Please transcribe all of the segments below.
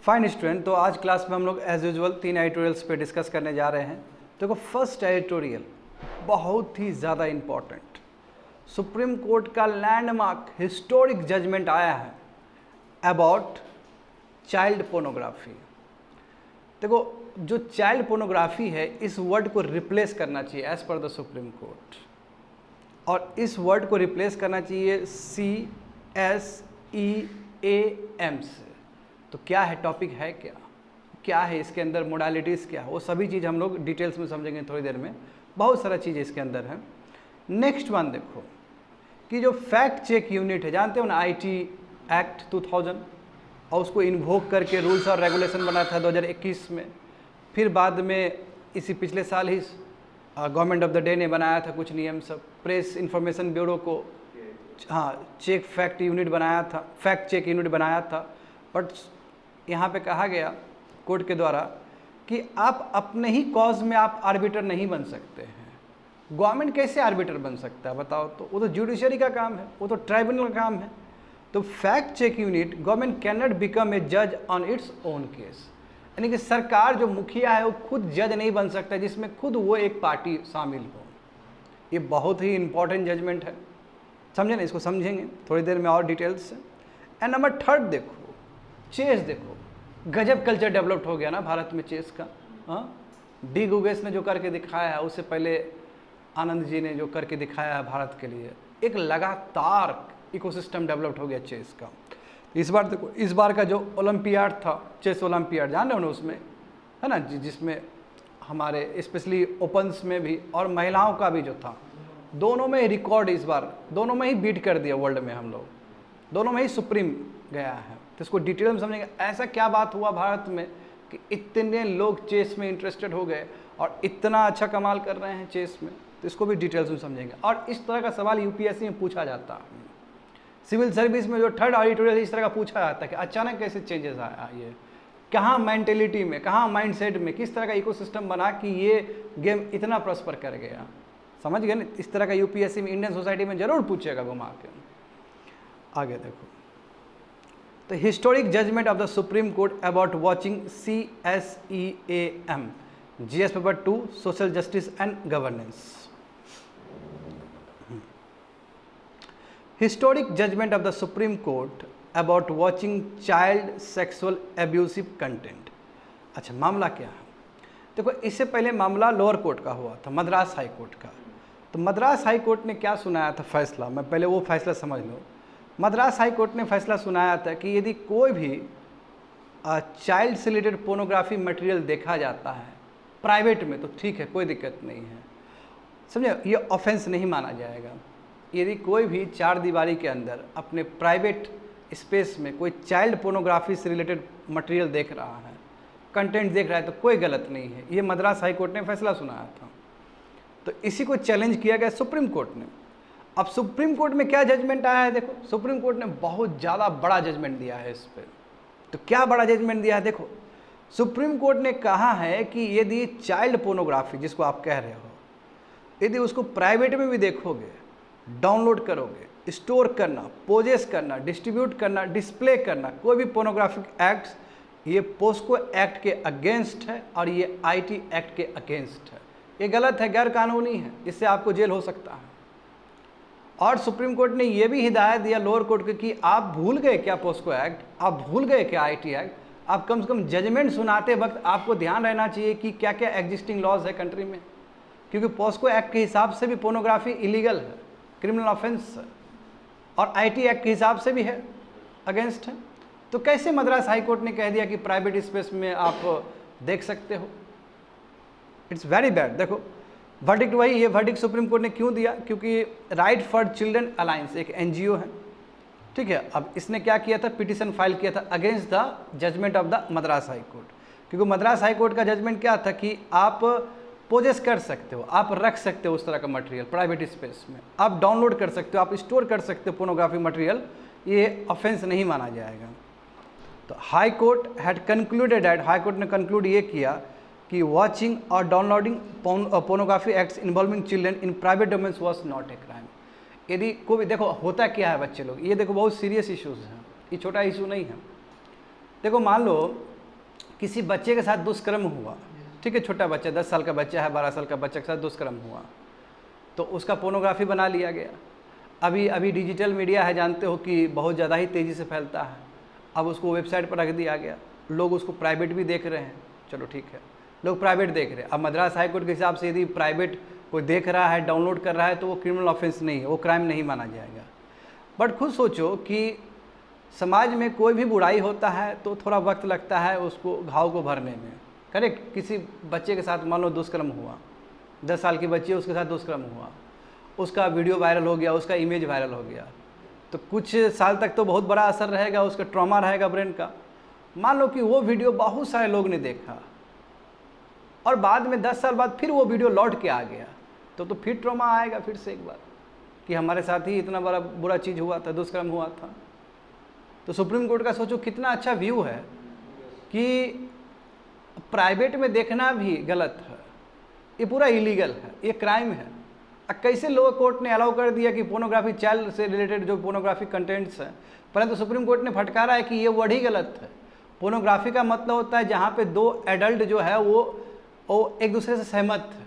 Fine student, तो आज class में हम लोग एज यूजुअल 3 एडिटोरियल्स पे डिस्कस करने जा रहे हैं। देखो, फर्स्ट एडिटोरियल बहुत ही ज़्यादा इम्पॉर्टेंट, सुप्रीम कोर्ट का लैंडमार्क हिस्टोरिक जजमेंट आया है अबाउट चाइल्ड पोर्नोग्राफी। देखो, जो चाइल्ड पोर्नोग्राफी है इस वर्ड को रिप्लेस करना चाहिए as per the Supreme court, और इस वर्ड को रिप्लेस करना चाहिए CSEAM से। तो क्या है, टॉपिक है क्या है इसके अंदर, मोडालिटीज़ क्या है, वो सभी चीज़ हम लोग डिटेल्स में समझेंगे थोड़ी देर में। बहुत सारा चीज़ इसके अंदर है। नेक्स्ट वन देखो कि जो फैक्ट चेक यूनिट है, जानते हो ना, IT एक्ट 2000, और उसको इन्वोक करके रूल्स और रेगुलेशन बना था 2021 में। फिर बाद में इसी पिछले साल ही गवर्नमेंट ऑफ द डे ने बनाया था कुछ नियम सब। प्रेस इंफॉर्मेशन ब्यूरो को चेक फैक्ट यूनिट बनाया था, फैक्ट चेक यूनिट बनाया था। बट यहाँ पे कहा गया कोर्ट के द्वारा कि आप अपने ही कॉज में आप आर्बिटर नहीं बन सकते हैं। गवर्नमेंट कैसे आर्बिटर बन सकता है बताओ? तो वो तो जुडिशरी का काम है, वो तो ट्राइब्यूनल का काम है। तो fact check unit, government can not become a जज ऑन इट्स ओन केस, यानी कि सरकार जो मुखिया है वो खुद जज नहीं बन सकता जिसमें खुद वो एक पार्टी शामिल हो। ये बहुत ही इंपॉर्टेंट जजमेंट है, समझे ना? इसको समझेंगे थोड़ी देर में और डिटेल्स से। एंड नंबर थर्ड देखो, चेस। देखो, गजब कल्चर डेवलप्ड हो गया ना भारत में चेस का। डी गुगेस ने जो करके दिखाया है, उससे पहले आनंद जी ने जो करके दिखाया है भारत के लिए, एक लगातार इकोसिस्टम डेवलप्ड हो गया चेस का। इस बार देखो, इस बार का जो ओलंपियाड था, चेस ओलंपियाड, जान रहे हो ना, उसमें है ना, जिसमें हमारे स्पेशली ओपन्स में भी और महिलाओं का भी जो था, दोनों में रिकॉर्ड इस बार दोनों में ही बीट कर दिया वर्ल्ड में। हम लोग दोनों में ही सुप्रीम गया है। तो इसको डिटेल में समझेंगे, ऐसा क्या बात हुआ भारत में कि इतने लोग चेस में इंटरेस्टेड हो गए और इतना अच्छा कमाल कर रहे हैं चेस में। तो इसको भी डिटेल्स में समझेंगे। और इस तरह का सवाल UPSC में पूछा जाता है। सिविल सर्विस में जो थर्ड एडिटोरियल इस तरह का पूछा जाता है कि अचानक कैसे चेंजेस आया, ये कहाँ मेंटेलिटी में, कहाँ माइंडसेट में, किस तरह का इकोसिस्टम बना कि ये गेम इतना प्रॉस्पर कर गया। समझ गए ना? इस तरह का UPSC में, इंडियन सोसाइटी में जरूर पूछेगा घुमा के। आगे देखो, तो historic judgement of the Supreme Court about watching CSEAM, GS paper 2, social justice and governance. Historic judgement of the Supreme Court about watching child sexual abusive content. अच्छा, मामला क्या है? देखो, इससे पहले मामला लोअर कोर्ट का हुआ था, मद्रास हाई कोर्ट का। तो मद्रास हाई कोर्ट ने क्या सुनाया था फैसला, मैं पहले वो फैसला समझ लो। मद्रास हाई कोर्ट ने फैसला सुनाया था कि यदि कोई भी चाइल्ड से रिलेटेड पोर्नोग्राफी मटेरियल देखा जाता है प्राइवेट में, तो ठीक है, कोई दिक्कत नहीं है, समझे, ये ऑफेंस नहीं माना जाएगा। यदि कोई भी चार दीवारी के अंदर अपने प्राइवेट स्पेस में कोई चाइल्ड पोर्नोग्राफी से रिलेटेड मटेरियल देख रहा है, कंटेंट देख रहा है, तो कोई गलत नहीं है। ये मद्रास हाई कोर्ट ने फैसला सुनाया था। तो इसी को चैलेंज किया गया सुप्रीम कोर्ट ने। अब सुप्रीम कोर्ट में क्या जजमेंट आया है? देखो, सुप्रीम कोर्ट ने बहुत ज़्यादा बड़ा जजमेंट दिया है इस पर। तो क्या बड़ा जजमेंट दिया है? देखो, सुप्रीम कोर्ट ने कहा है कि यदि चाइल्ड पोर्नोग्राफी, जिसको आप कह रहे हो, यदि उसको प्राइवेट में भी देखोगे, डाउनलोड करोगे, स्टोर करना, पोजेस करना, डिस्ट्रीब्यूट करना, डिस्प्ले करना, कोई भी पोर्नोग्राफिक एक्ट्स, ये पोस्को एक्ट के अगेंस्ट है और ये IT एक्ट के अगेंस्ट है। ये गलत है, गैर कानूनी है, इससे आपको जेल हो सकता है। और सुप्रीम कोर्ट ने यह भी हिदायत दिया लोअर कोर्ट को कि आप भूल गए क्या पोस्को एक्ट, आप भूल गए क्या IT एक्ट, आप कम से कम जजमेंट सुनाते वक्त आपको ध्यान रहना चाहिए कि क्या क्या एग्जिस्टिंग लॉज है कंट्री में, क्योंकि पोस्को एक्ट के हिसाब से भी पोर्नोग्राफी इलीगल है, क्रिमिनल ऑफेंस है, और IT एक्ट के हिसाब से भी है, अगेंस्ट है। तो कैसे मद्रास हाई कोर्ट ने कह दिया कि प्राइवेट स्पेस में आप देख सकते हो? It's very bad. देखो, वर्डिक्ट वही, ये वर्डिक्ट सुप्रीम कोर्ट ने क्यों दिया? क्योंकि राइट फॉर चिल्ड्रन अलायंस एक NGO है, ठीक है। अब इसने क्या किया था, पिटीशन फाइल किया था against the judgement of the Madras High Court, क्योंकि मद्रास हाई कोर्ट का जजमेंट क्या था कि आप पोजेस कर सकते हो, आप रख सकते हो उस तरह का मटेरियल प्राइवेट स्पेस में, आप डाउनलोड कर सकते हो, आप स्टोर कर सकते हो पोर्नोग्राफी मटेरियल, ये ऑफेंस नहीं माना जाएगा। तो high court had concluded that, high court ने कंक्लूड ये किया कि वॉचिंग और downloading pornography acts involving children in private domains was not a crime. यदि कोई, देखो होता क्या है बच्चे लोग, ये देखो बहुत सीरियस इश्यूज हैं, ये छोटा इशू नहीं है। देखो, मान लो किसी बच्चे के साथ दुष्कर्म हुआ, ठीक है, छोटा बच्चा 10 साल का बच्चा है, 12 साल का बच्चे के साथ दुष्कर्म हुआ, तो उसका पोर्नोग्राफी बना लिया गया। अभी डिजिटल मीडिया है, जानते हो कि बहुत ज़्यादा ही तेज़ी से फैलता है। अब उसको वेबसाइट पर रख दिया गया, लोग उसको प्राइवेट भी देख रहे हैं, चलो ठीक है, लोग प्राइवेट देख रहे हैं। अब मद्रास हाई कोर्ट के हिसाब से यदि प्राइवेट कोई देख रहा है, डाउनलोड कर रहा है, तो वो क्रिमिनल ऑफेंस नहीं है, वो क्राइम नहीं माना जाएगा। बट खुद सोचो कि समाज में कोई भी बुराई होता है तो थोड़ा वक्त लगता है उसको घाव को भरने में। करेक्ट, किसी बच्चे के साथ मान लो दुष्कर्म हुआ, 10 साल की बच्ची है, उसके साथ दुष्कर्म हुआ, उसका वीडियो वायरल हो गया, उसका इमेज वायरल हो गया, तो कुछ साल तक तो बहुत बड़ा असर रहेगा, उसका ट्रॉमा रहेगा ब्रेन का। मान लो कि वो वीडियो बहुत सारे लोग ने देखा और बाद में 10 साल बाद फिर वो वीडियो लौट के आ गया, तो फिर ट्रॉमा आएगा फिर से एक बार कि हमारे साथ ही इतना बड़ा बुरा चीज़ हुआ था, दुष्कर्म हुआ था। तो सुप्रीम कोर्ट का सोचो कितना अच्छा व्यू है कि प्राइवेट में देखना भी गलत है, ये पूरा इलीगल है, ये क्राइम है। कैसे लोअर कोर्ट ने अलाउ कर दिया कि पोर्नोग्राफी, चाइल्ड से रिलेटेड जो पोर्नोग्राफिक कंटेंट्स हैं, परंतु सुप्रीम कोर्ट ने फटकारा है कि ये वर्ड ही गलत है। पोर्नोग्राफी का मतलब होता है जहाँ पे दो एडल्ट जो है वो एक दूसरे से सहमत है।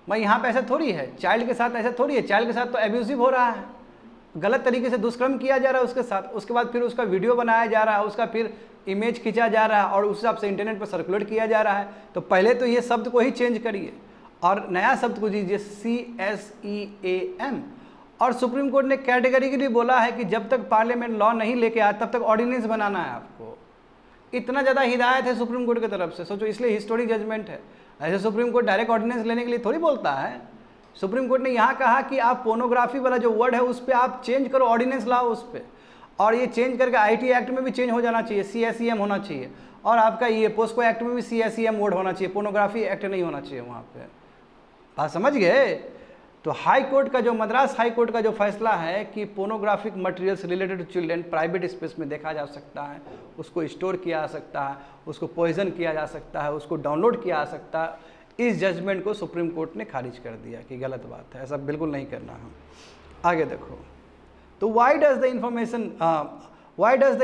मैं यहाँ पे ऐसा थोड़ी है, चाइल्ड के साथ ऐसा थोड़ी है, चाइल्ड के साथ तो एब्यूसिव हो रहा है, गलत तरीके से दुष्कर्म किया जा रहा है उसके साथ, उसके बाद फिर उसका वीडियो बनाया जा रहा है, उसका फिर इमेज खींचा जा रहा है और उस हिसाब से इंटरनेट पर सर्कुलेट किया जा रहा है। तो पहले तो ये शब्द को ही चेंज करिए और नया शब्द को दीजिए CSEAM। और सुप्रीम कोर्ट ने कैटेगरिकली बोला है कि जब तक पार्लियामेंट लॉ नहीं लेके आया तब तक ऑर्डिनेंस बनाना है आपको। इतना ज़्यादा हिदायत है सुप्रीम कोर्ट की तरफ से, सोचो, इसलिए हिस्टोरिक जजमेंट है। ऐसे सुप्रीम कोर्ट डायरेक्ट ऑर्डिनेंस लेने के लिए थोड़ी बोलता है। सुप्रीम कोर्ट ने यहाँ कहा कि आप पोर्नोग्राफी वाला जो वर्ड है उस पर आप चेंज करो, ऑर्डिनेंस लाओ उस पर, और ये चेंज करके IT एक्ट में भी चेंज हो जाना चाहिए, CSEM होना चाहिए, और आपका ये पोस्को एक्ट में भी CSEM वर्ड होना चाहिए, पोर्नोग्राफी एक्ट नहीं होना चाहिए वहाँ पे। बात समझ गए? तो हाई कोर्ट का जो मद्रास हाई कोर्ट का जो फैसला है कि pornographic materials related to children private space में देखा जा सकता है, उसको स्टोर किया जा सकता है, उसको पॉइजन किया जा सकता है, उसको डाउनलोड किया जा सकता है, इस जजमेंट को सुप्रीम कोर्ट ने खारिज कर दिया कि गलत बात है, ऐसा बिल्कुल नहीं करना है। आगे देखो, तो why does the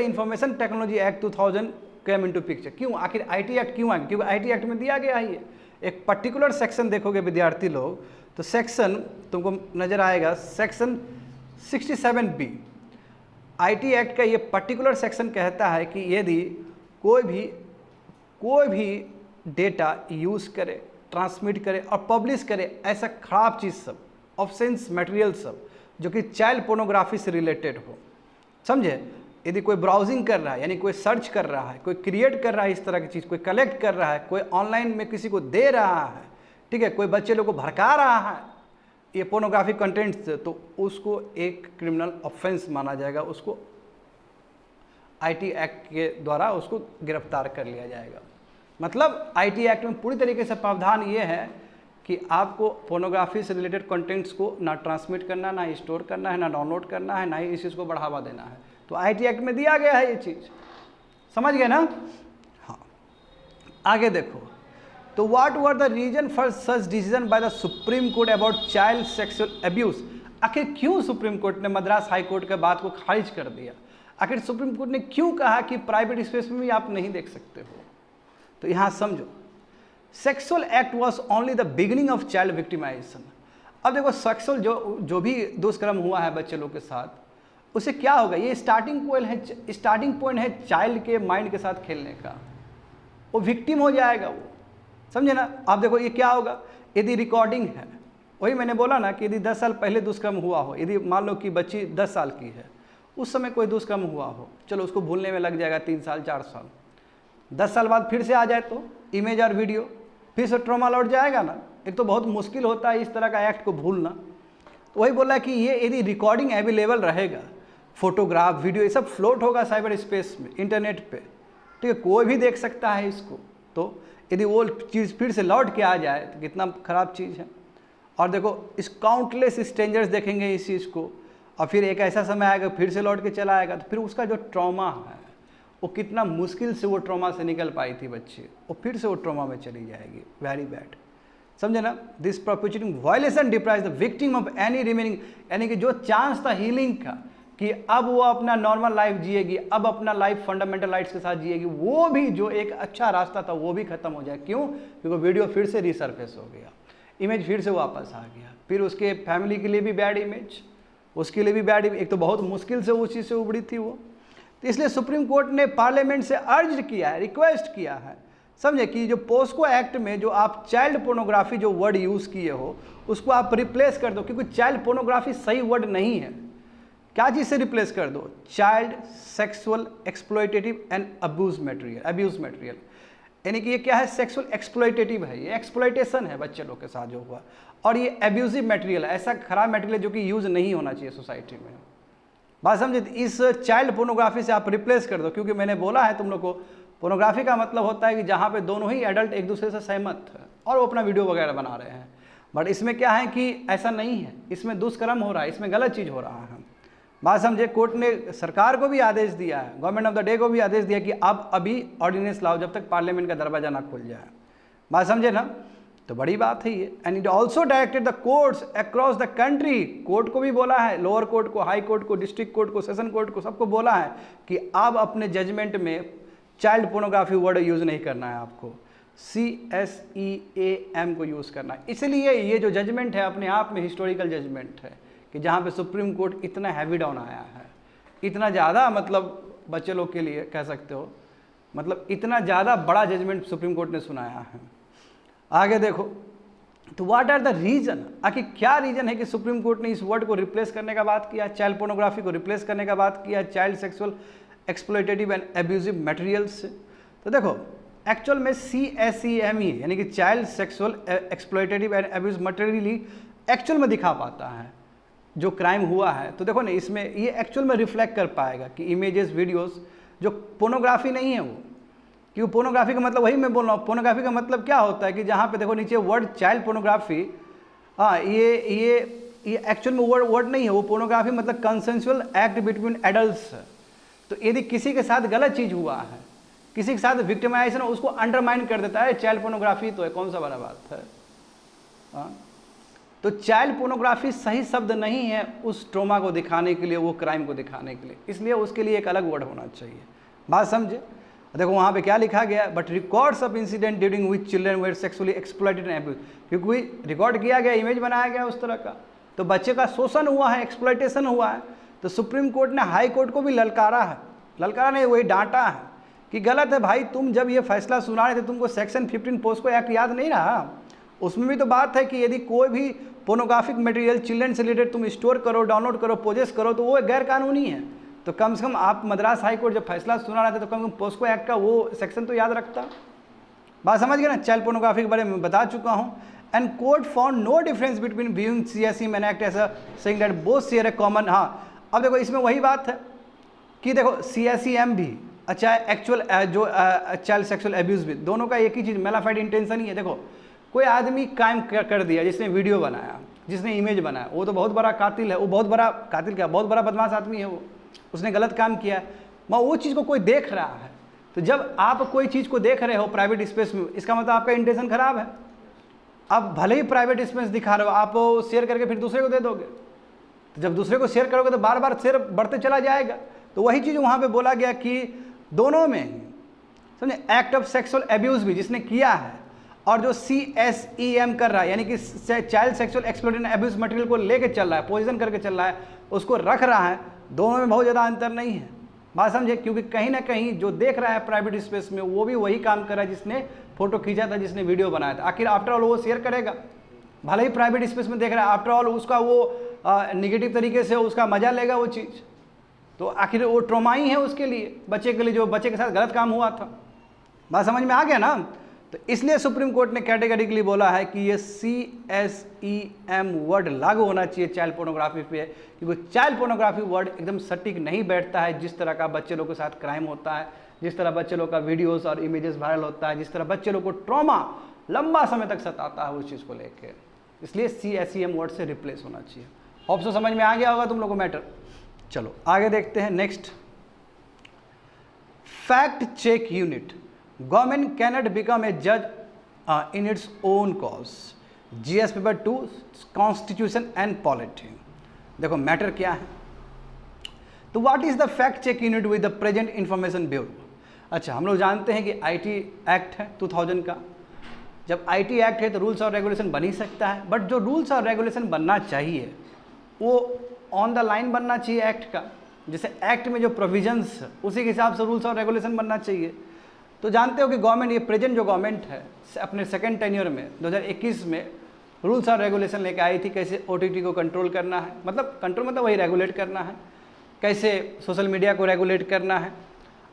information technology act 2000 came into picture? क्यों आखिर IT एक्ट क्यों आया? क्योंकि IT एक्ट में दिया गया है एक पर्टिकुलर सेक्शन, देखोगे विद्यार्थी लोग तो सेक्शन तुमको नजर आएगा, सेक्शन 67B IT एक्ट का ये पर्टिकुलर सेक्शन कहता है कि यदि कोई भी डेटा यूज़ करे, ट्रांसमिट करे और पब्लिश करे ऐसा खराब चीज़ सब, ऑफेंस मटेरियल सब जो कि चाइल्ड पोर्नोग्राफी से रिलेटेड हो, समझे? यदि कोई ब्राउजिंग कर रहा है, यानी कोई सर्च कर रहा है, कोई क्रिएट कर रहा है इस तरह की चीज़, कोई कलेक्ट कर रहा है, कोई ऑनलाइन में किसी को दे रहा है, ठीक है, कोई बच्चे लोग को भड़का रहा है ये पोर्नोग्राफिक कंटेंट्स, तो उसको एक क्रिमिनल ऑफेंस माना जाएगा, उसको IT एक्ट के द्वारा उसको गिरफ्तार कर लिया जाएगा। मतलब IT एक्ट में पूरी तरीके से प्रावधान ये है कि आपको पोर्नोग्राफी से रिलेटेड कंटेंट्स को ना ट्रांसमिट करना, ना स्टोर करना है, ना डाउनलोड करना है, ना ही इस चीज़ को बढ़ावा देना है। तो IT एक्ट में दिया गया है ये चीज़, समझ गए ना? हाँ, आगे देखो, तो what were the reason for such decision by the Supreme Court about child sexual abuse? आखिर क्यों सुप्रीम कोर्ट ने मद्रास हाई कोर्ट के बात को खारिज कर दिया? आखिर सुप्रीम कोर्ट ने क्यों कहा कि प्राइवेट स्पेस में भी आप नहीं देख सकते हो? तो यहाँ समझो, sexual act was only the beginning of child victimisation. अब देखो, सेक्सुअल जो भी दुष्कर्म हुआ है बच्चे लोग के साथ, उसे क्या होगा? ये स्टार्टिंग पॉइंट है चाइल्ड के माइंड के साथ खेलने का। वो विक्टिम हो जाएगा, वो, समझे ना? आप देखो ये क्या होगा, यदि रिकॉर्डिंग है, वही मैंने बोला ना कि यदि 10 साल पहले दुष्कर्म हुआ हो, यदि मान लो कि बच्ची 10 साल की है, उस समय कोई दुष्कर्म हुआ हो, चलो उसको भूलने में लग जाएगा 3 साल 4 साल, 10 साल बाद फिर से आ जाए तो इमेज और वीडियो, फिर से ट्रॉमा लौट जाएगा ना। एक तो बहुत मुश्किल होता है इस तरह का एक्ट को भूलना। तो वही बोला कि ये यदि रिकॉर्डिंग अवेलेबल रहेगा, फोटोग्राफ, वीडियो, ये सब फ्लोट होगा साइबर स्पेस में, इंटरनेट पे, ठीक है, कोई भी देख सकता है इसको। तो यदि वो चीज़ फिर से लौट के आ जाए तो कितना ख़राब चीज़ है। और देखो, इस काउंटलेस स्ट्रेंजर्स देखेंगे इस चीज़ को, और फिर एक ऐसा समय आएगा फिर से लौट के चला आएगा, तो फिर उसका जो ट्रॉमा है, वो कितना मुश्किल से वो ट्रॉमा से निकल पाई थी बच्ची, वो फिर से वो ट्रॉमा में चली जाएगी। वेरी बैड, समझे ना? This perpetuating violation deprives the victim of any remaining, यानी कि जो चांस था हीलिंग का, कि अब वो अपना नॉर्मल लाइफ जिएगी, अब अपना लाइफ फंडामेंटल राइट्स के साथ जिएगी, वो भी जो एक अच्छा रास्ता था वो भी खत्म हो जाए। क्यों? क्योंकि वीडियो फिर से रिसर्फेस हो गया, इमेज फिर से वापस आ गया, फिर उसके फैमिली के लिए भी बैड इमेज, उसके लिए भी बैड, एक तो बहुत मुश्किल से वो चीज़ से उबड़ी थी वो। तो इसलिए सुप्रीम कोर्ट ने पार्लियामेंट से अर्ज किया है, रिक्वेस्ट किया है, समझे, कि जो पोस्को एक्ट में जो आप चाइल्ड पोर्नोग्राफी जो वर्ड यूज़ किए हो उसको आप रिप्लेस कर दो, क्योंकि चाइल्ड पोर्नोग्राफी सही वर्ड नहीं है। क्या चीज़ से रिप्लेस कर दो? Child sexual exploitative and abuse material, यानी कि ये क्या है? सेक्सुअल एक्सप्लॉयटेटिव है, ये एक्सप्लॉयटेशन है बच्चे लोग के साथ जो हुआ, और ये एब्यूजिव मटेरियल है, ऐसा खराब मटेरियल जो कि यूज़ नहीं होना चाहिए सोसाइटी में। बात समझे? इस चाइल्ड पोर्नोग्राफी से आप रिप्लेस कर दो, क्योंकि मैंने बोला है तुम लोग को, पोर्नोग्राफी का मतलब होता है कि जहाँ पे दोनों ही एडल्ट एक दूसरे से सहमत है और वो अपना वीडियो वगैरह बना रहे हैं। बट इसमें क्या है कि ऐसा नहीं है, इसमें दुष्कर्म हो रहा है, इसमें गलत चीज़ हो रहा है। बात समझे? कोर्ट ने सरकार को भी आदेश दिया है, गवर्नमेंट ऑफ द डे को भी आदेश दिया कि आप अभी ऑर्डिनेंस लाओ जब तक पार्लियामेंट का दरवाजा ना खुल जाए। बात समझे ना? तो बड़ी बात है ये। And it also directed the courts across the country, court को भी बोला है, लोअर कोर्ट को, हाई कोर्ट को, डिस्ट्रिक्ट कोर्ट को, सेशन कोर्ट को, सबको बोला है कि आप अपने जजमेंट में चाइल्ड पोर्नोग्राफी वर्ड यूज़ नहीं करना है, आपको CSEAM को यूज़ करना है। इसलिए ये जो जजमेंट है अपने आप में हिस्टोरिकल जजमेंट है, कि जहाँ पे सुप्रीम कोर्ट इतना हैवी डाउन आया है, इतना ज़्यादा, मतलब बच्चे लोग के लिए कह सकते हो, मतलब इतना ज़्यादा बड़ा जजमेंट सुप्रीम कोर्ट ने सुनाया है। आगे देखो, तो व्हाट आर द रीज़न, आखिर क्या रीज़न है कि सुप्रीम कोर्ट ने इस वर्ड को रिप्लेस करने का बात किया, चाइल्ड पोर्नोग्राफी को रिप्लेस करने का बात किया child sexual exploitative and abusive materials से? तो देखो, एक्चुअल में CSEM ही, यानी कि child sexual exploitative and abuse material he actual में दिखा पाता है जो क्राइम हुआ है। तो देखो ना, इसमें ये एक्चुअल में रिफ्लेक्ट कर पाएगा कि इमेजेस, वीडियोस, जो पोर्नोग्राफी नहीं है वो, क्योंकि पोर्नोग्राफी का मतलब, वही मैं बोल रहा हूँ, पोर्नोग्राफी का मतलब क्या होता है कि जहाँ पे देखो नीचे वर्ड चाइल्ड पोर्नोग्राफी, हाँ, ये एक्चुअल में वर्ड नहीं है वो। पोर्नोग्राफी मतलब कंसेंसुअल एक्ट बिटवीन एडल्ट्स। तो यदि किसी के साथ गलत चीज़ हुआ है, किसी के साथ विक्टिमाइजेशन, उसको अंडरमाइन कर देता है, चाइल्ड पोर्नोग्राफी तो है, कौन सा बड़ा बात है? हाँ, तो चाइल्ड पोर्नोग्राफी सही शब्द नहीं है उस ट्रॉमा को दिखाने के लिए, वो क्राइम को दिखाने के लिए, इसलिए उसके लिए एक अलग वर्ड होना चाहिए। बात समझे? देखो वहाँ पे क्या लिखा गया, but records of incident during which children were sexually exploited and abuse, क्योंकि रिकॉर्ड किया गया, इमेज बनाया गया उस तरह का, तो बच्चे का शोषण हुआ है, एक्सप्लॉइटेशन हुआ है। तो सुप्रीम कोर्ट ने हाई कोर्ट को भी ललकारा है, ललकारा नहीं, वही डांटा है कि गलत है भाई, तुम जब ये फैसला सुना रहे थे तुमको सेक्शन 15 पोस्को एक्ट याद नहीं रहा? उसमें भी तो बात है कि यदि कोई भी पोर्नोग्राफिक मटेरियल चिल्ड्रन से रिलेटेड तुम स्टोर करो, डाउनलोड करो, पोजेस करो, तो वो गैर कानूनी है। तो कम से कम आप मद्रास हाई कोर्ट जब फैसला सुना रहे थे तो कम से कम पोस्को एक्ट का वो सेक्शन तो याद रखता। बात समझ गए ना? चाइल्ड पोर्नोग्राफी के बारे में बता चुका हूँ। And court found no difference between viewing CSEM act ऐसा saying that both share a common. हाँ, अब देखो इसमें वही बात है कि देखो CSEM भी, अच्छा एक्चुअल जो चाइल्ड सेक्सुअल एब्यूज भी, दोनों का एक ही चीज़, मेलाफाइड इंटेंशन ही है। देखो कोई आदमी क्राइम कर दिया, जिसने वीडियो बनाया, जिसने इमेज बनाया, वो तो बहुत बड़ा कातिल है, वो बहुत बड़ा कातिल, क्या बहुत बड़ा बदमाश आदमी है वो, उसने गलत काम किया है, मगर वो चीज़ को कोई देख रहा है। तो जब आप कोई चीज़ को देख रहे हो प्राइवेट स्पेस में, इसका मतलब आपका इंटेंशन खराब है। आप भले ही प्राइवेट स्पेस दिखा रहे हो, आप शेयर करके फिर दूसरे को दे दोगे, तो जब दूसरे को शेयर करोगे तो बार बार शेयर बढ़ते चला जाएगा। तो वही चीज़ वहाँ पे बोला गया कि दोनों में ही, समझे, एक्ट ऑफ सेक्सुअल एब्यूज भी जिसने किया है और जो CSEM कर रहा है, यानी कि child sexual exploitation abuse material को लेके चल रहा है, पोजीशन करके चल रहा है, उसको रख रहा है, दोनों में बहुत ज़्यादा अंतर नहीं है। बात समझे? क्योंकि कहीं ना कहीं जो देख रहा है प्राइवेट स्पेस में, वो भी वही काम कर रहा है जिसने फोटो खींचा था, जिसने वीडियो बनाया था। आखिर आफ्टर ऑल वो शेयर करेगा, भले ही प्राइवेट स्पेस में देख रहा है, आफ्टर ऑल उसका वो निगेटिव तरीके से उसका मजा लेगा वो चीज़, तो आखिर वो ट्रॉमा ही है उसके लिए, बच्चे के लिए, जो बच्चे के साथ गलत काम हुआ था। बात समझ में आ गया ना? तो इसलिए सुप्रीम कोर्ट ने कैटेगरिकली बोला है कि ये CSEM वर्ड लागू होना चाहिए चाइल्ड पोर्नोग्राफी पे, क्योंकि चाइल्ड पोर्नोग्राफी वर्ड एकदम सटीक नहीं बैठता है जिस तरह का बच्चे लोग के साथ क्राइम होता है, जिस तरह बच्चे लोग का वीडियोस और इमेजेस वायरल होता है, जिस तरह बच्चे लोग को ट्रॉमा लंबा समय तक सताता है उस चीज़ को लेकर। इसलिए CSEM वर्ड से रिप्लेस होना चाहिए। होप सो समझ में आ गया होगा तुम लोगों को मैटर। चलो आगे देखते हैं। Next, fact check unit, government cannot become a जज in its own cause, GS paper 2 constitution and polity. देखो मैटर क्या है, तो what is the fact check unit with the present information bureau. अच्छा, हम लोग जानते हैं कि आईटी एक्ट है 2000 का। जब आईटी एक्ट है तो रूल्स और रेगुलेशन बन ही सकता है, बट जो रूल्स और रेगुलेशन बनना चाहिए वो ऑन द लाइन बनना चाहिए एक्ट का। जैसे एक्ट में जो प्रोविजंस उसी के हिसाब से रूल्स और रेगुलेशन बनना चाहिए। तो जानते हो कि गवर्नमेंट, ये प्रेजेंट जो गवर्नमेंट है, अपने सेकेंड टेन्योर में 2021 में रूल्स और रेगुलेशन लेके आई थी, कैसे ओटीटी को कंट्रोल करना है, मतलब कंट्रोल मतलब वही रेगुलेट करना है, कैसे सोशल मीडिया को रेगुलेट करना है।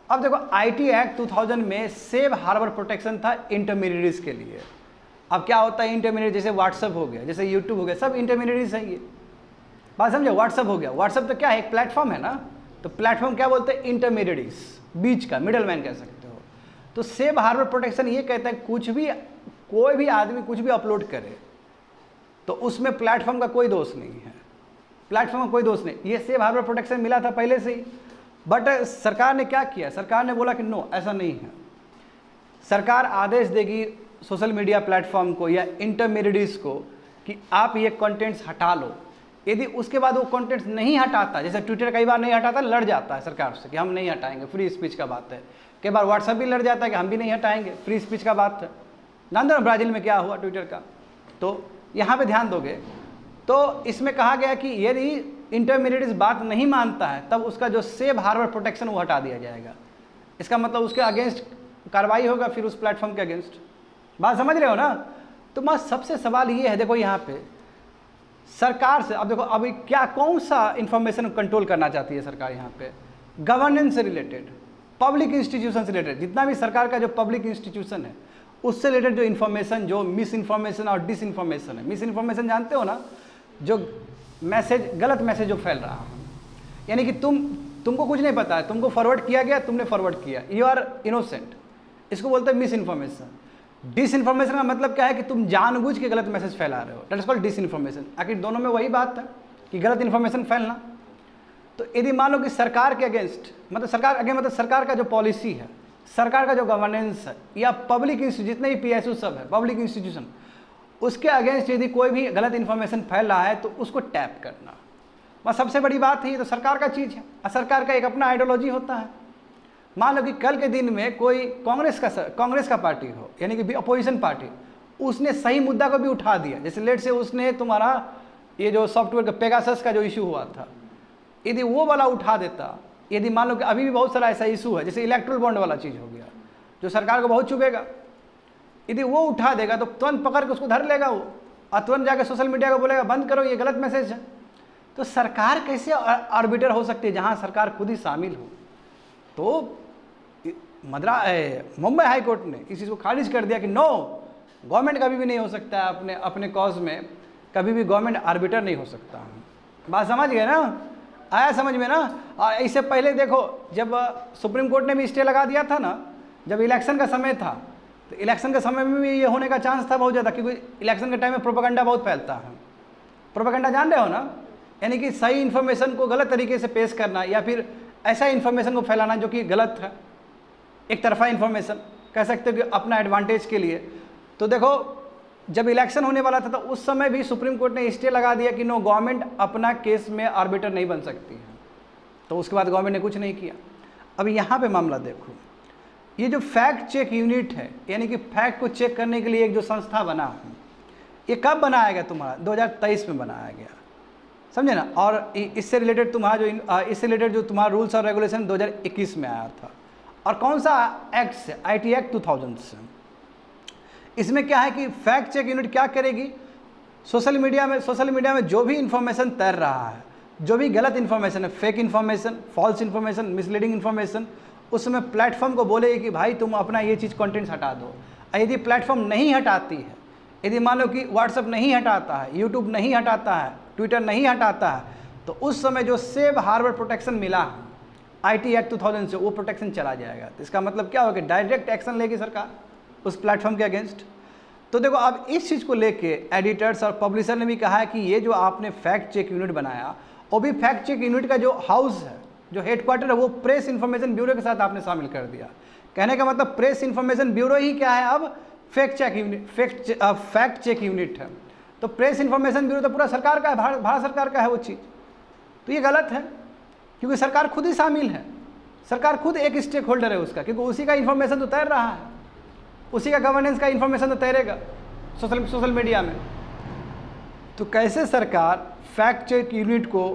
अब देखो आईटी एक्ट 2000 में सेफ हार्बर प्रोटेक्शन था इंटरमीडिएट्स के लिए। अब क्या होता है इंटरमीडिएट, जैसे व्हाट्सअप हो गया, जैसे यूट्यूब हो गया, सब इंटरमीडिएट्स हैं ये। बात समझे, व्हाट्सअप हो गया, व्हाट्सअप तो क्या है, एक प्लेटफॉर्म है ना। तो प्लेटफॉर्म क्या बोलते हैं, इंटरमीडिएट्स, बीच का, मिडल मैन कह सकते हो। तो सेफ हार्बर प्रोटेक्शन ये कहता है कुछ भी, कोई भी आदमी कुछ भी अपलोड करे तो उसमें प्लेटफॉर्म का कोई दोष नहीं है, प्लेटफॉर्म का कोई दोष नहीं। ये सेफ हार्बर प्रोटेक्शन मिला था पहले से ही, बट सरकार ने क्या किया, सरकार ने बोला कि नो, ऐसा नहीं है। सरकार आदेश देगी सोशल मीडिया प्लेटफॉर्म को या इंटरमीडिएट्स को कि आप ये कंटेंट्स हटा लो। यदि उसके बाद वो कंटेंट्स नहीं हटाता, जैसे ट्विटर कई बार नहीं हटाता, लड़ जाता है सरकार से कि हम नहीं हटाएंगे, फ्री स्पीच का बात है। कई बार व्हाट्सएप भी लड़ जाता है कि हम भी नहीं हटाएंगे, फ्री स्पीच का बात है। जानते हो ब्राज़ील में क्या हुआ ट्विटर का। तो यहाँ पे ध्यान दोगे तो इसमें कहा गया कि यदि इंटरमीडिएट इस बात नहीं मानता है तब उसका जो सेफ हार्बर प्रोटेक्शन वो हटा दिया जाएगा। इसका मतलब उसके अगेंस्ट कार्रवाई होगा फिर उस प्लेटफॉर्म के अगेंस्ट। बात समझ रहे हो ना। तो मैं सबसे सवाल ये है, देखो यहाँ पे सरकार से, अब देखो अभी क्या, कौन सा इंफॉर्मेशन कंट्रोल करना चाहती है सरकार यहाँ पे, गवर्नेंस से रिलेटेड, पब्लिक इंस्टीट्यूशन से रिलेटेड, जितना भी सरकार का जो पब्लिक इंस्टीट्यूशन है उससे रिलेटेड जो इन्फॉर्मेशन, जो मिस इन्फॉर्मेशन और डिस इन्फॉर्मेशन है। मिस इन्फॉर्मेशन जानते हो ना, जो मैसेज, गलत मैसेज जो फैल रहा है, यानी कि तुमको कुछ नहीं पता है, तुमको फॉरवर्ड किया गया, तुमने फॉरवर्ड किया, यू आर इनोसेंट, इसको बोलते हैं मिस इन्फॉर्मेशन। डिस इन्फॉर्मेशन का मतलब क्या है कि तुम जानबूझ के गलत मैसेज फैला रहे हो, that is called disinformation. आखिर दोनों में वही बात है कि गलत इन्फॉर्मेशन फैलना। तो यदि मान लो कि सरकार के अगेंस्ट, मतलब सरकार अगेंस्ट मतलब सरकार का जो पॉलिसी है, सरकार का जो गवर्नेंस है, या पब्लिक जितने भी पीएसयू सब है, पब्लिक इंस्टीट्यूशन, उसके अगेंस्ट यदि कोई भी गलत इन्फॉर्मेशन फैल रहा है तो उसको टैप करना, बस सबसे बड़ी बात है। ये तो सरकार का चीज़ है और सरकार का एक अपना आइडियोलॉजी होता है। मान लो कि कल के दिन में कोई कांग्रेस का पार्टी हो, यानी कि अपोजिशन पार्टी, उसने सही मुद्दा को भी उठा दिया। जैसे लेट से उसने तुम्हारा ये जो सॉफ्टवेयर का पेगासस का जो इशू हुआ था, यदि वो वाला उठा देता, यदि मान लो कि अभी भी बहुत सारा ऐसा इशू है, जैसे इलेक्ट्रल बॉन्ड वाला चीज़ हो गया जो सरकार को बहुत चुभेगा, यदि वो उठा देगा तो तुरंत पकड़ के उसको धर लेगा वो, और तुरंत जाकर सोशल मीडिया को बोलेगा बंद करो, ये गलत मैसेज है। तो सरकार कैसे आर्बिटर हो सकती है जहाँ सरकार खुद ही शामिल हो। तो मुंबई हाई कोर्ट ने इस चीज़ को खारिज कर दिया कि नो, गवर्नमेंट कभी भी नहीं हो सकता है, अपने कॉज में कभी भी गवर्नमेंट आर्बिटर नहीं हो सकता। बात समझ गए ना, आया समझ में ना। इससे पहले देखो जब सुप्रीम कोर्ट ने भी स्टे लगा दिया था ना, जब इलेक्शन का समय था, तो इलेक्शन के समय में भी ये होने का चांस था बहुत ज़्यादा, क्योंकि इलेक्शन के टाइम में प्रोपेगेंडा बहुत फैलता है। प्रोपेगेंडा जान रहे हो ना, यानी कि सही इन्फॉर्मेशन को गलत तरीके से पेश करना, या फिर ऐसा इन्फॉर्मेशन को फैलाना जो कि गलत है, एक तरफा इन्फॉर्मेशन कह सकते हो कि अपना एडवांटेज के लिए। तो देखो जब इलेक्शन होने वाला था तो उस समय भी सुप्रीम कोर्ट ने स्टे लगा दिया कि नो, गवर्नमेंट अपना केस में आर्बिटर नहीं बन सकती है। तो उसके बाद गवर्नमेंट ने कुछ नहीं किया। अब यहाँ पे मामला देखो, ये जो फैक्ट चेक यूनिट है, यानी कि फैक्ट को चेक करने के लिए एक जो संस्था बना है, ये कब बनाया गया तुम्हारा, 2023 में बनाया गया, समझे ना। और इससे रिलेटेड जो तुम्हारा रूल्स और रेगुलेशन 2021 में आया था। और कौन सा एक्ट से, आईटी एक्ट 2000 से। इसमें क्या है कि फैक्ट चेक यूनिट क्या करेगी, सोशल मीडिया में जो भी इंफॉर्मेशन तैर रहा है, जो भी गलत इन्फॉर्मेशन है, fake information, false information, misleading information, उसमें प्लेटफॉर्म को बोलेगी कि भाई तुम अपना ये चीज़ कंटेंट्स हटा दो। यदि प्लेटफॉर्म नहीं हटाती है, यदि मान लो कि व्हाट्सएप नहीं हटाता है, यूट्यूब नहीं हटाता है, ट्विटर नहीं हटाता है, तो उस समय जो सेफ हार्बर प्रोटेक्शन मिला है आईटी एक्ट 2000 से, वो प्रोटेक्शन चला जाएगा। तो इसका मतलब क्या होगा, डायरेक्ट एक्शन लेगी सरकार उस प्लेटफॉर्म के अगेंस्ट। तो देखो अब इस चीज़ को लेके एडिटर्स और पब्लिशर ने भी कहा है कि ये जो आपने फैक्ट चेक यूनिट बनाया, वो भी फैक्ट चेक यूनिट का जो हाउस है, जो हेडक्वार्टर है, वो प्रेस इन्फॉर्मेशन ब्यूरो के साथ आपने शामिल कर दिया। कहने का मतलब प्रेस इन्फॉर्मेशन ब्यूरो ही क्या है अब, फैक्ट चेक यूनिट है। तो प्रेस इन्फॉर्मेशन ब्यूरो तो पूरा सरकार का है, भारत सरकार का है वो चीज़। तो ये गलत है, क्योंकि सरकार खुद ही शामिल है, सरकार खुद एक स्टेक होल्डर है उसका, क्योंकि उसी का इन्फॉर्मेशन तो तैर रहा है, उसी का गवर्नेंस का इन्फॉर्मेशन तो तैरेगा सोशल मीडिया में। तो कैसे सरकार फैक्ट चेक यूनिट को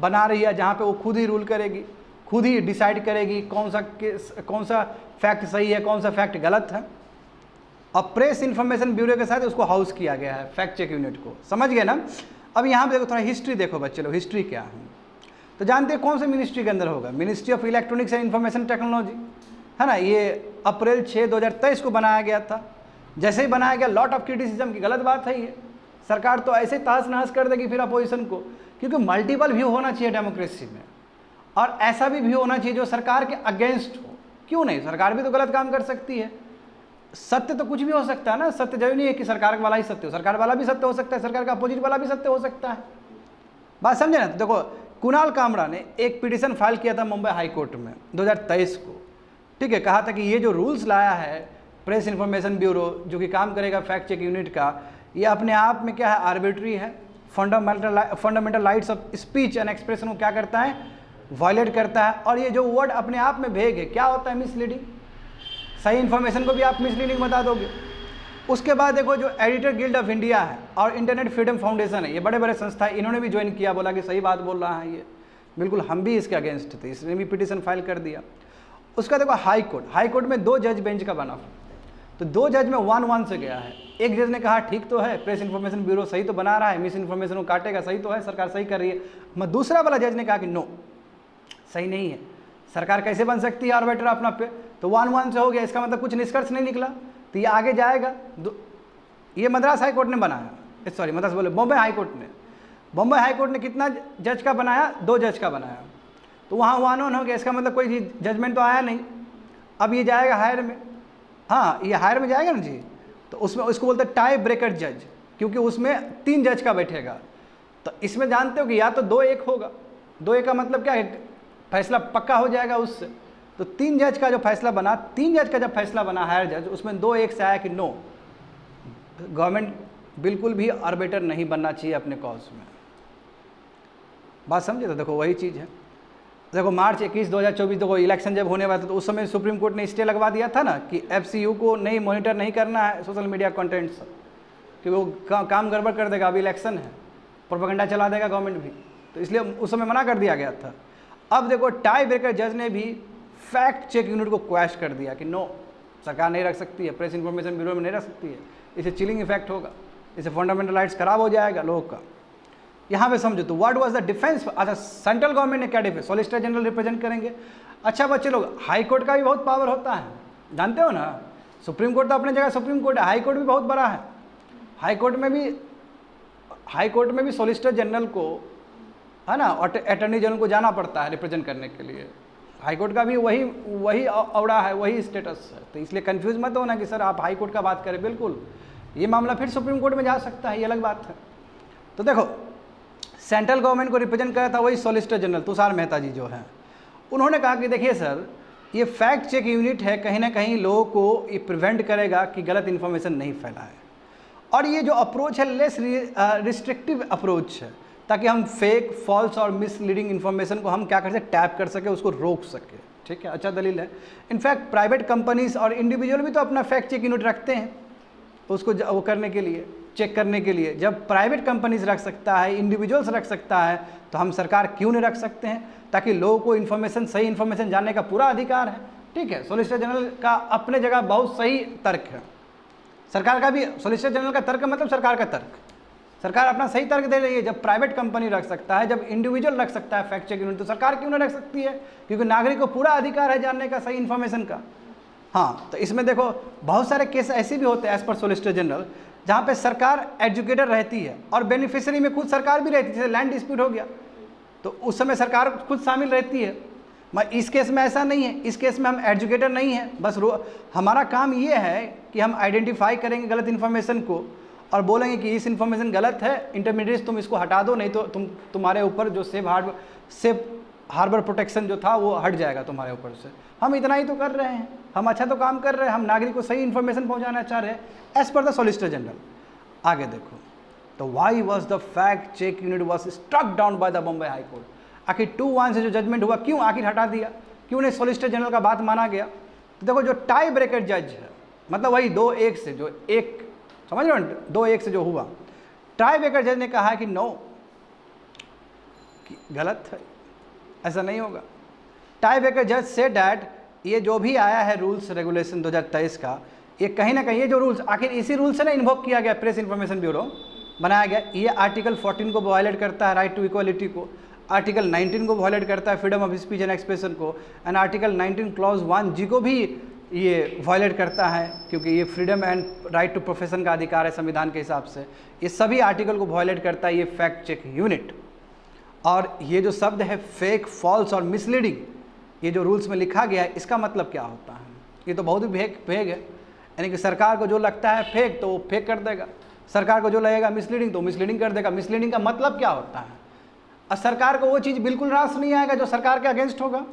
बना रही है जहाँ पे वो खुद ही रूल करेगी, खुद ही डिसाइड करेगी कौन सा फैक्ट सही है, कौन सा फैक्ट गलत है। अब प्रेस इंफॉर्मेशन ब्यूरो के साथ उसको हाउस किया गया है फैक्ट चेक यूनिट को, समझ गए ना। अब यहाँ पे देखो थोड़ा हिस्ट्री देखो बच्चे लोग, हिस्ट्री क्या है तो जानते हैं कौन से मिनिस्ट्री के अंदर होगा, ministry of electronics and information technology, है ना। ये अप्रैल 6, 2023 को बनाया गया था। जैसे ही बनाया गया लॉट ऑफ क्रिटिसिज्म की, गलत बात है ये, सरकार तो ऐसे तहस नहस कर देगी फिर अपोजिशन को, क्योंकि मल्टीपल व्यू होना चाहिए डेमोक्रेसी में, और ऐसा भी व्यू होना चाहिए जो सरकार के अगेंस्ट हो। क्यों नहीं, सरकार भी तो गलत काम कर सकती है, सत्य तो कुछ भी हो सकता है ना, सत्य जरूरी नहीं है कि सरकार वाला ही सत्य हो, सरकार वाला भी सत्य हो सकता है, सरकार का अपोजिट वाला भी सत्य हो सकता है। बात समझे ना। तो देखो कुणाल कामरा ने एक पिटीशन फाइल किया था मुंबई हाई कोर्ट में 2023 को, ठीक है। कहा था कि ये जो रूल्स लाया है प्रेस इंफॉर्मेशन ब्यूरो जो कि काम करेगा फैक्ट चेक यूनिट का, ये अपने आप में क्या है, आर्बिट्री है, fundamental rights of speech and expression को क्या करता है, वायलेट करता है। और ये जो वर्ड अपने आप में भेग है, क्या होता है, मिसलीडिंग। सही इन्फॉर्मेशन को भी आप मिसलीडिंग बता दोगे। उसके बाद देखो जो एडिटर गिल्ड ऑफ इंडिया है और इंटरनेट फ्रीडम फाउंडेशन है, ये बड़े बड़े संस्था है, इन्होंने भी ज्वाइन किया, बोला कि सही बात बोल रहा है ये, बिल्कुल हम भी इसके अगेंस्ट थे, इसने भी पिटीशन फाइल कर दिया। उसका देखो हाई कोर्ट में 2 जज बेंच का बना, तो 2 जज में 1-1 से गया है। एक जज ने कहा ठीक तो है, प्रेस इन्फॉर्मेशन ब्यूरो सही तो बना रहा है, मिस इन्फॉर्मेशन को काटेगा, सही तो है, सरकार सही कर रही है। मैं दूसरा वाला जज ने कहा कि नो, सही नहीं है, सरकार कैसे बन सकती है आर्बिटर अपना पे। तो 1-1 से हो गया, इसका मतलब कुछ निष्कर्ष नहीं निकला, तो ये आगे जाएगा। ये मद्रास हाई कोर्ट ने बनाया, सॉरी मद्रास बोले बॉम्बे हाई कोर्ट ने। बॉम्बे हाई कोर्ट ने कितना जज का बनाया, 2 जज का बनाया, तो वहाँ 1-1 हो गया, इसका मतलब कोई जजमेंट तो आया नहीं। अब ये जाएगा हायर में, हाँ ये हायर में जाएगा ना जी, तो उसमें उसको बोलते हैं टाई ब्रेकर जज, क्योंकि उसमें 3 जज का बैठेगा। तो इसमें जानते हो कि या तो 2-1 होगा, 2-1 का मतलब क्या है, फैसला पक्का हो जाएगा उससे। तो 3 जज का जो फैसला बना, 3 जज का जब फैसला बना हायर जज, उसमें 2-1 से आया कि नो, गवर्नमेंट बिल्कुल भी आर्बिटर नहीं बनना चाहिए अपने कॉज में। बात समझे। तो देखो वही चीज़ है, देखो मार्च 21, 2024 देखो इलेक्शन जब होने वाला था, तो उस समय सुप्रीम कोर्ट ने स्टे लगवा दिया था ना कि FCU को नहीं मॉनिटर नहीं करना है सोशल मीडिया कंटेंट्स, क्योंकि वो काम गड़बड़ कर देगा, अभी इलेक्शन है, प्रोपेगेंडा चला देगा गवर्नमेंट भी, तो इसलिए उस समय मना कर दिया गया था। अब देखो टाई ब्रेकर जज ने भी फैक्ट चेक यूनिट को क्वैश कर दिया कि नो, सरकार नहीं रख सकती है, प्रेस इन्फॉर्मेशन ब्यूरो में नहीं रख सकती है, इसे चिलिंग इफेक्ट होगा, इससे फंडामेंटल राइट्स खराब हो जाएगा लोगों का। यहाँ पे समझो तो व्हाट वाज द डिफेंस। अच्छा सेंट्रल गवर्नमेंट ने क्या डिफेंस, सॉलिसिटर जनरल रिप्रेजेंट करेंगे। अच्छा बच्चे लोग, हाई कोर्ट का भी बहुत पावर होता है, जानते हो ना। सुप्रीम कोर्ट तो अपने जगह सुप्रीम कोर्ट है, हाई कोर्ट भी बहुत बड़ा है। हाई कोर्ट में भी सॉलिसिटर जनरल को, है ना, अटॉर्नी जनरल को जाना पड़ता है रिप्रेजेंट करने के लिए। हाई कोर्ट का भी वही औड़ा है, वही स्टेटस है। तो इसलिए कंफ्यूज मत होना कि सर आप हाई कोर्ट का बात करें, बिल्कुल ये मामला फिर सुप्रीम कोर्ट में जा सकता है, ये अलग बात है। तो देखो सेंट्रल गवर्नमेंट को रिप्रेजेंट करा था वही सॉलिसिटर जनरल तुषार मेहता जी जो हैं, उन्होंने कहा कि देखिए सर, ये फैक्ट चेक यूनिट है, कहीं ना कहीं लोगों को ये प्रिवेंट करेगा कि गलत इन्फॉर्मेशन नहीं फैलाए, और ये जो अप्रोच है लेस रिस्ट्रिक्टिव अप्रोच है, ताकि हम फेक, फॉल्स और मिसलीडिंग इन्फॉर्मेशन को हम क्या कर सकें, टैप कर सके, उसको रोक सके। ठीक है, अच्छा दलील है। इनफैक्ट प्राइवेट कंपनीज और इंडिविजुअल भी तो अपना फैक्ट चेक यूनिट रखते हैं, उसको वो करने के लिए, चेक करने के लिए। जब प्राइवेट कंपनीज रख सकता है, इंडिविजुअल्स रख सकता है, तो हम सरकार क्यों नहीं रख सकते हैं, ताकि लोगों को इन्फॉर्मेशन, सही इन्फॉर्मेशन जानने का पूरा अधिकार है। ठीक है, सॉलिसिटर जनरल का अपने जगह बहुत सही तर्क है, सरकार का भी। सॉलिसिटर जनरल का तर्क मतलब सरकार का तर्क, सरकार अपना सही तर्क दे रही है। जब प्राइवेट कंपनी रख सकता है, जब इंडिविजुअल रख सकता है फैक्ट चेक यूनिट, तो सरकार क्यों नहीं रख सकती है, क्योंकि नागरिक को पूरा अधिकार है जानने का, सही इन्फॉर्मेशन का। हाँ, तो इसमें देखो बहुत सारे केस ऐसे भी होते हैं एज पर सॉलिसिटर जनरल, जहाँ पे सरकार एजुकेटर रहती है और बेनिफिशियरी में खुद सरकार भी रहती है। जैसे लैंड डिस्प्यूट हो गया तो उस समय सरकार खुद शामिल रहती है। इस केस में ऐसा नहीं है, इस केस में हम एजुकेटर नहीं हैं, बस हमारा काम ये है कि हम आइडेंटिफाई करेंगे गलत इन्फॉर्मेशन को और बोलेंगे कि इस इन्फॉर्मेशन गलत है, इंटरमीडिएट तुम इसको हटा दो, नहीं तो तुम्हारे ऊपर जो सेफ हार्बर प्रोटेक्शन जो था वो हट जाएगा तुम्हारे ऊपर से। हम इतना ही तो कर रहे हैं, हम अच्छा तो काम कर रहे हैं, हम नागरिक को सही इन्फॉर्मेशन पहुंचाना चाह रहे हैं as per the solicitor general. आगे देखो, तो why was the fact check unit was struck down by the Bombay High Court. आखिर 2-1 से जो जजमेंट हुआ क्यों आखिर हटा दिया, क्यों नहीं सॉलिसिटर जनरल का बात माना गया। तो देखो जो टाई ब्रेकर जज है, मतलब वही 2-1 से जो एक, समझ रहे हो 2-1 से जो हुआ, टाई ब्रेकर जज ने कहा कि नो, कि गलत है, ऐसा नहीं होगा। टाई ब्रेकर जज से डैट ये जो भी आया है रूल्स रेगुलेशन 2023 का, ये कहीं ना कहीं ये जो रूल्स आखिर इसी रूल से ना इन्वोक किया गया, प्रेस इन्फॉर्मेशन ब्यूरो बनाया गया, ये आर्टिकल 14 को वायलेट करता है, राइट टू इक्वालिटी को, आर्टिकल 19 को वायलेट करता है, freedom of speech and expression को, एंड आर्टिकल 19 क्लॉज 1G को भी ये वायलेट करता है, क्योंकि ये freedom and right to profession का अधिकार है संविधान के हिसाब से। ये सभी आर्टिकल को वायलेट करता है ये फैक्ट चेक यूनिट। और ये जो शब्द है फेक, फॉल्स और मिसलीडिंग, ये जो रूल्स में लिखा गया है, इसका मतलब क्या होता है? ये तो बहुत ही भेग है, यानी कि सरकार को जो लगता है फेक तो वो फेक कर देगा, सरकार को जो लगेगा मिसलीडिंग तो मिसलीडिंग कर देगा। मिसलीडिंग का मतलब क्या होता है? और सरकार को वो चीज़ बिल्कुल रास नहीं आएगा जो सरकार के अगेंस्ट होगा।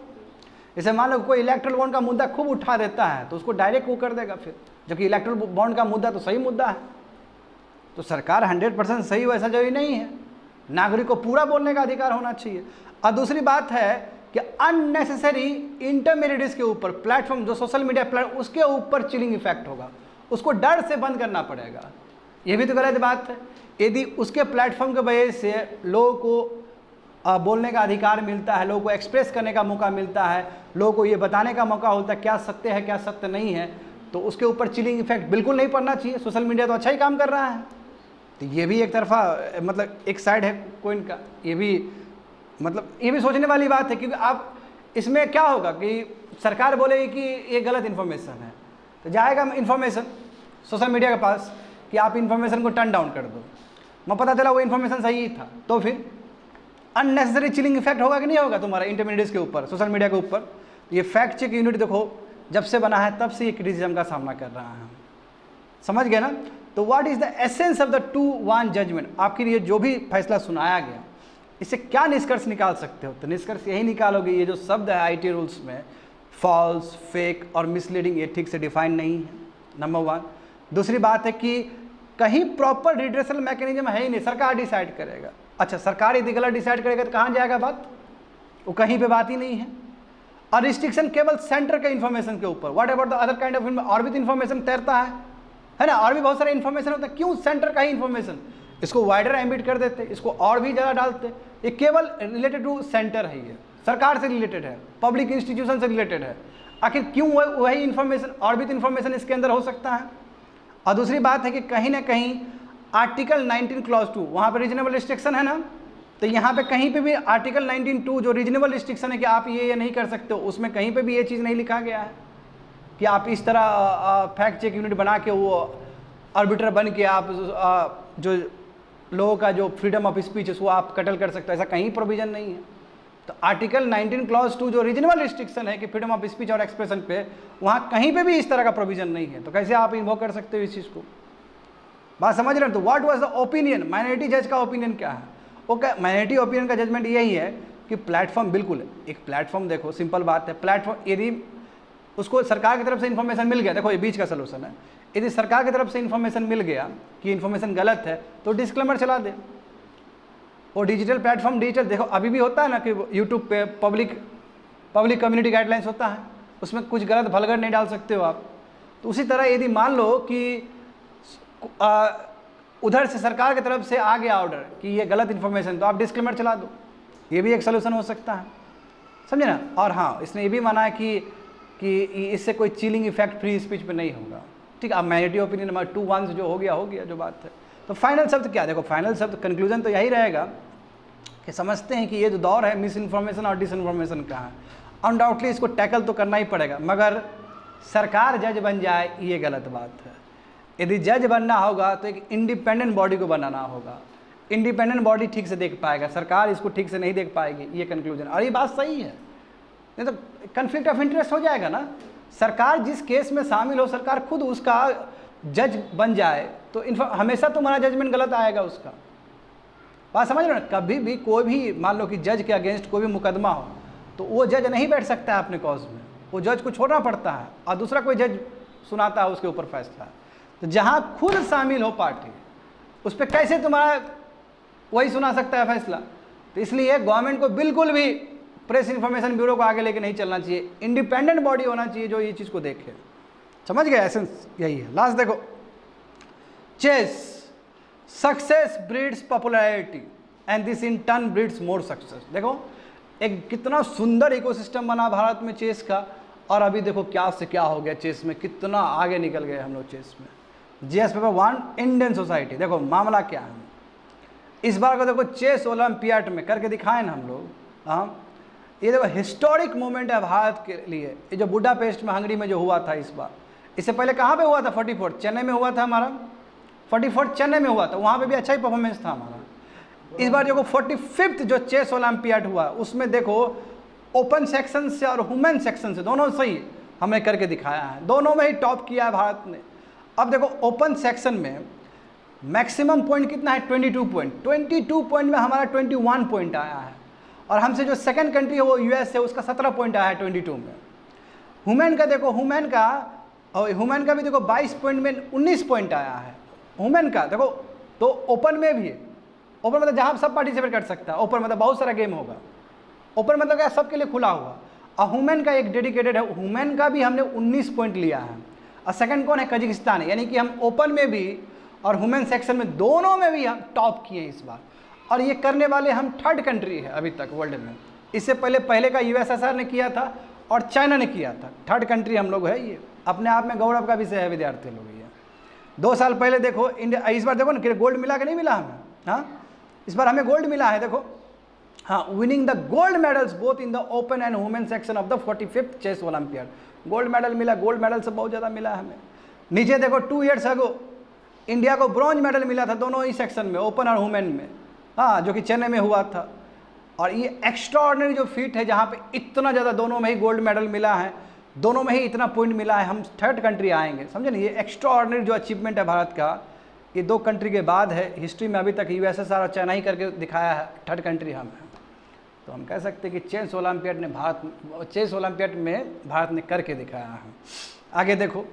जैसे मान लो कोई इलेक्ट्रल बॉन्ड का मुद्दा खूब उठा देता है तो उसको डायरेक्ट वो कर देगा फिर, जबकि इलेक्ट्रल बॉन्ड का मुद्दा तो सही मुद्दा है। तो सरकार 100% सही हो ऐसा जरूरी नहीं है, नागरिक को पूरा बोलने का अधिकार होना चाहिए। और दूसरी बात है कि अननेसेसरी इंटरमीडिएट्स के ऊपर प्लेटफॉर्म, जो सोशल मीडिया प्लेटफॉर्म, उसके ऊपर चिलिंग इफेक्ट होगा, उसको डर से बंद करना पड़ेगा। ये भी तो गलत बात है। यदि उसके प्लेटफॉर्म की वजह से लोगों को बोलने का अधिकार मिलता है, लोगों को एक्सप्रेस करने का मौका मिलता है, लोगों को ये बताने का मौका होता है क्या सत्य है क्या सत्य नहीं है, तो उसके ऊपर चिलिंग इफेक्ट बिल्कुल नहीं पड़ना चाहिए। सोशल मीडिया तो अच्छा ही काम कर रहा है। तो ये भी एक तरफा, मतलब एक साइड है कोइन का, ये भी मतलब ये भी सोचने वाली बात है। क्योंकि आप इसमें क्या होगा कि सरकार बोलेगी कि ये गलत इन्फॉर्मेशन है, तो जाएगा इन्फॉर्मेशन सोशल मीडिया के पास कि आप इन्फॉर्मेशन को टर्न डाउन कर दो, मैं पता चला वो इन्फॉर्मेशन सही था, तो फिर अननेसेसरी चिलिंग इफेक्ट होगा कि नहीं होगा तुम्हारा इंटरमीडिएट्स के ऊपर, सोशल मीडिया के ऊपर। ये फैक्ट चेक यूनिट देखो जब से बना है तब से ये क्रिटिसिज्म का सामना कर रहा है, समझ गए ना। तो what is the essence of the 2-1 judgment? आखिर ये जो भी फैसला सुनाया गया, इससे क्या निष्कर्ष निकाल सकते हो? तो निष्कर्ष यही निकालोगे, ये जो शब्द है आईटी रूल्स में फॉल्स, फेक और मिसलीडिंग, ये ठीक से डिफाइन नहीं है, नंबर 1। दूसरी बात है कि कहीं प्रॉपर रिड्रेसल मैकेनिज्म है ही नहीं, सरकार डिसाइड करेगा। अच्छा, सरकार यदि गलत डिसाइड करेगा तो कहाँ जाएगा बात? वो कहीं पे बात ही नहीं है। और रिस्ट्रिक्शन केवल सेंटर के इन्फॉर्मेशन के ऊपर, what about the other kind of, और भी तो इन्फॉर्मेशन तैरता है ना, और भी बहुत सारे इन्फॉर्मेशन होता है, क्यों सेंटर का ही इन्फॉर्मेशन? इसको वाइडर एम्बिट कर देते, इसको और भी ज़्यादा डालते। ये केवल रिलेटेड टू सेंटर है, ये सरकार से रिलेटेड है, पब्लिक इंस्टीट्यूशन से रिलेटेड है। आखिर क्यों वही इन्फॉर्मेशन, और भी तो इन्फॉर्मेशन इसके अंदर हो सकता है। और दूसरी बात है कि कहीं ना कहीं आर्टिकल 19 क्लॉज 2 वहाँ पर रीजनेबल रिस्ट्रिक्शन है ना, तो यहाँ पे कहीं पे भी आर्टिकल 19(2) जो रीजनेबल रिस्ट्रिक्शन है कि आप ये नहीं कर सकते हो, उसमें कहीं पे भी ये चीज़ नहीं लिखा गया है कि आप इस तरह फैक्ट चेक यूनिट बना के वो आर्बिटर बन के आप जो लोगों का जो फ्रीडम ऑफ स्पीच है वो आप कटल कर सकते हो, ऐसा कहीं प्रोविजन नहीं है। तो आर्टिकल 19 क्लॉज 2 जो रीजनेबल रिस्ट्रिक्शन है कि फ्रीडम ऑफ स्पीच और एक्सप्रेशन पे, वहाँ कहीं पे भी इस तरह का प्रोविजन नहीं है, तो कैसे आप इन्वोक कर सकते हो इस चीज़ को? बात समझ रहे हो? तो what was the opinion, minority जज का ओपिनियन क्या है? ओके, माइनॉरिटी ओपिनियन का जजमेंट यही है कि प्लेटफॉर्म, बिल्कुल एक प्लेटफॉर्म, देखो सिंपल बात है, प्लेटफॉर्म यदि उसको सरकार की तरफ से इन्फॉर्मेशन मिल गया, देखो ये बीच का सोल्यूशन है, यदि सरकार की तरफ से इन्फॉर्मेशन मिल गया कि इन्फॉर्मेशन गलत है तो डिस्क्लेमर चला दे। और डिजिटल प्लेटफॉर्म, डिजिटल देखो अभी भी होता है ना कि यूट्यूब पे पब्लिक कम्युनिटी गाइडलाइंस होता है, उसमें कुछ गलत भलगड़ नहीं डाल सकते हो आप। तो उसी तरह यदि मान लो कि उधर से सरकार की तरफ से आ गया ऑर्डर कि ये गलत इन्फॉर्मेशन, तो आप डिस्क्लेमर चला दो, ये भी एक सोल्यूशन हो सकता है, समझे ना। और हाँ, इसने ये भी माना है कि इससे कोई चिलिंग इफेक्ट फ्री स्पीच पे नहीं होगा। ठीक है, अब माइनॉरिटी ओपिनियन नंबर 2-1 जो हो गया जो बात है। तो फाइनल शब्द क्या, देखो फाइनल शब्द कंक्लूजन तो यही रहेगा कि समझते हैं कि ये जो दौर है मिस इन्फॉर्मेशन और डिसइन्फॉर्मेशन का है, अनडाउटली इसको टैकल तो करना ही पड़ेगा, मगर सरकार जज बन जाए ये गलत बात है। यदि जज बनना होगा तो एक इंडिपेंडेंट बॉडी को बनाना होगा, इंडिपेंडेंट बॉडी ठीक से देख पाएगा, सरकार इसको ठीक से नहीं देख पाएगी, ये कंक्लूजन। और ये बात सही है, नहीं तो कन्फ्लिक्ट ऑफ इंटरेस्ट हो जाएगा ना। सरकार जिस केस में शामिल हो, सरकार खुद उसका जज बन जाए तो हमेशा तुम्हारा जजमेंट गलत आएगा उसका। बात समझ रहे हो ना? कभी भी कोई भी मान लो कि जज के अगेंस्ट कोई भी मुकदमा हो तो वो जज नहीं बैठ सकता है अपने कॉज में, वो जज को छोड़ना पड़ता है और दूसरा कोई जज सुनाता है उसके ऊपर फैसला। तो जहाँ खुद शामिल हो पार्टी, उस पर कैसे तुम्हारा वही सुना सकता है फैसला? तो इसलिए गवर्नमेंट को बिल्कुल भी प्रेस इंफॉर्मेशन ब्यूरो को आगे लेके नहीं चलना चाहिए, इंडिपेंडेंट बॉडी होना चाहिए जो ये चीज़ को देखे। समझ गए, एसेंस यही है। लास्ट देखो, chess success breeds popularity and this in turn breeds more success. देखो एक कितना सुंदर इकोसिस्टम बना भारत में चेस का, और अभी देखो क्या से क्या हो गया चेस में, कितना आगे निकल गए हम लोग चेस में। जीएस पेपर 1 इंडियन सोसाइटी, देखो मामला क्या है इस बार को, देखो चेस ओलंपियाड में करके दिखाए ना हम लोग। हाँ, ये देखो हिस्टोरिक मोमेंट है भारत के लिए, ये जो बुडापेस्ट में हंगरी में जो हुआ था इस बार। इससे पहले कहाँ पे हुआ था? 44 चेन्नई में हुआ था हमारा, 44 चेन्नई में हुआ था, वहाँ पे भी अच्छा ही परफॉर्मेंस था हमारा। इस बार देखो 45th जो चेस ओलंपियाड हुआ उसमें देखो ओपन सेक्शन से और वुमेन सेक्शन से दोनों सही हमने करके दिखाया है, दोनों में ही टॉप किया है भारत ने। अब देखो ओपन सेक्शन में मैक्सिमम पॉइंट कितना है? 22 पॉइंट, 22 पॉइंट में हमारा 21 पॉइंट आया है, और हमसे जो सेकंड कंट्री है वो यूएस है, उसका 17 पॉइंट आया है 22 में। वुमेन का देखो, वुमेन का भी देखो 22 पॉइंट में 19 पॉइंट आया है वुमेन का। देखो तो ओपन में भी है, ओपन मतलब जहाँ सब पार्टिसिपेट कर सकता है, ओपन मतलब बहुत सारा गेम होगा, ओपन मतलब क्या सबके लिए खुला हुआ। और वुमेन का एक डेडिकेटेड है, वुमेन का भी हमने 19 पॉइंट लिया है, और सेकंड कौन है? कजाकिस्तान है। यानी कि हम ओपन में भी और वुमेन सेक्शन में दोनों में भी हम टॉप किए इस बार, और ये करने वाले हम थर्ड कंट्री है अभी तक वर्ल्ड में। इससे पहले का यूएसएसआर ने किया था और चाइना ने किया था, थर्ड कंट्री हम लोग है। ये अपने आप में गौरव का विषय है विद्यार्थी लोग। ये 2 साल पहले देखो इंडिया, इस बार देखो ना गोल्ड मिला कि नहीं मिला हमें? हाँ, इस बार हमें गोल्ड मिला है देखो। हाँ, winning the gold medals both in the open and women section of the 45th chess olympiad. Gold medal मिला, गोल्ड मेडल से बहुत ज़्यादा मिला हमें। नीचे देखो 2 ईयर्स अगो इंडिया को ब्रॉन्ज मेडल मिला था दोनों ही सेक्शन में, ओपन और वुमेन में। हाँ, जो कि चेन्नई में हुआ था। और ये एक्स्ट्राऑर्डिनरी जो फीट है जहाँ पे इतना ज़्यादा दोनों में ही गोल्ड मेडल मिला है, दोनों में ही इतना पॉइंट मिला है, हम थर्ड कंट्री आएंगे, समझे ना। ये एक्स्ट्राऑर्डिनरी जो अचीवमेंट है भारत का, ये 2 कंट्री के बाद है हिस्ट्री में। अभी तक यूएसएसआर और चाइना ही करके दिखाया है, थर्ड कंट्री हम हैं। तो हम कह सकते हैं कि चेस ओलंपियाड में भारत ने करके दिखाया है। आगे देखो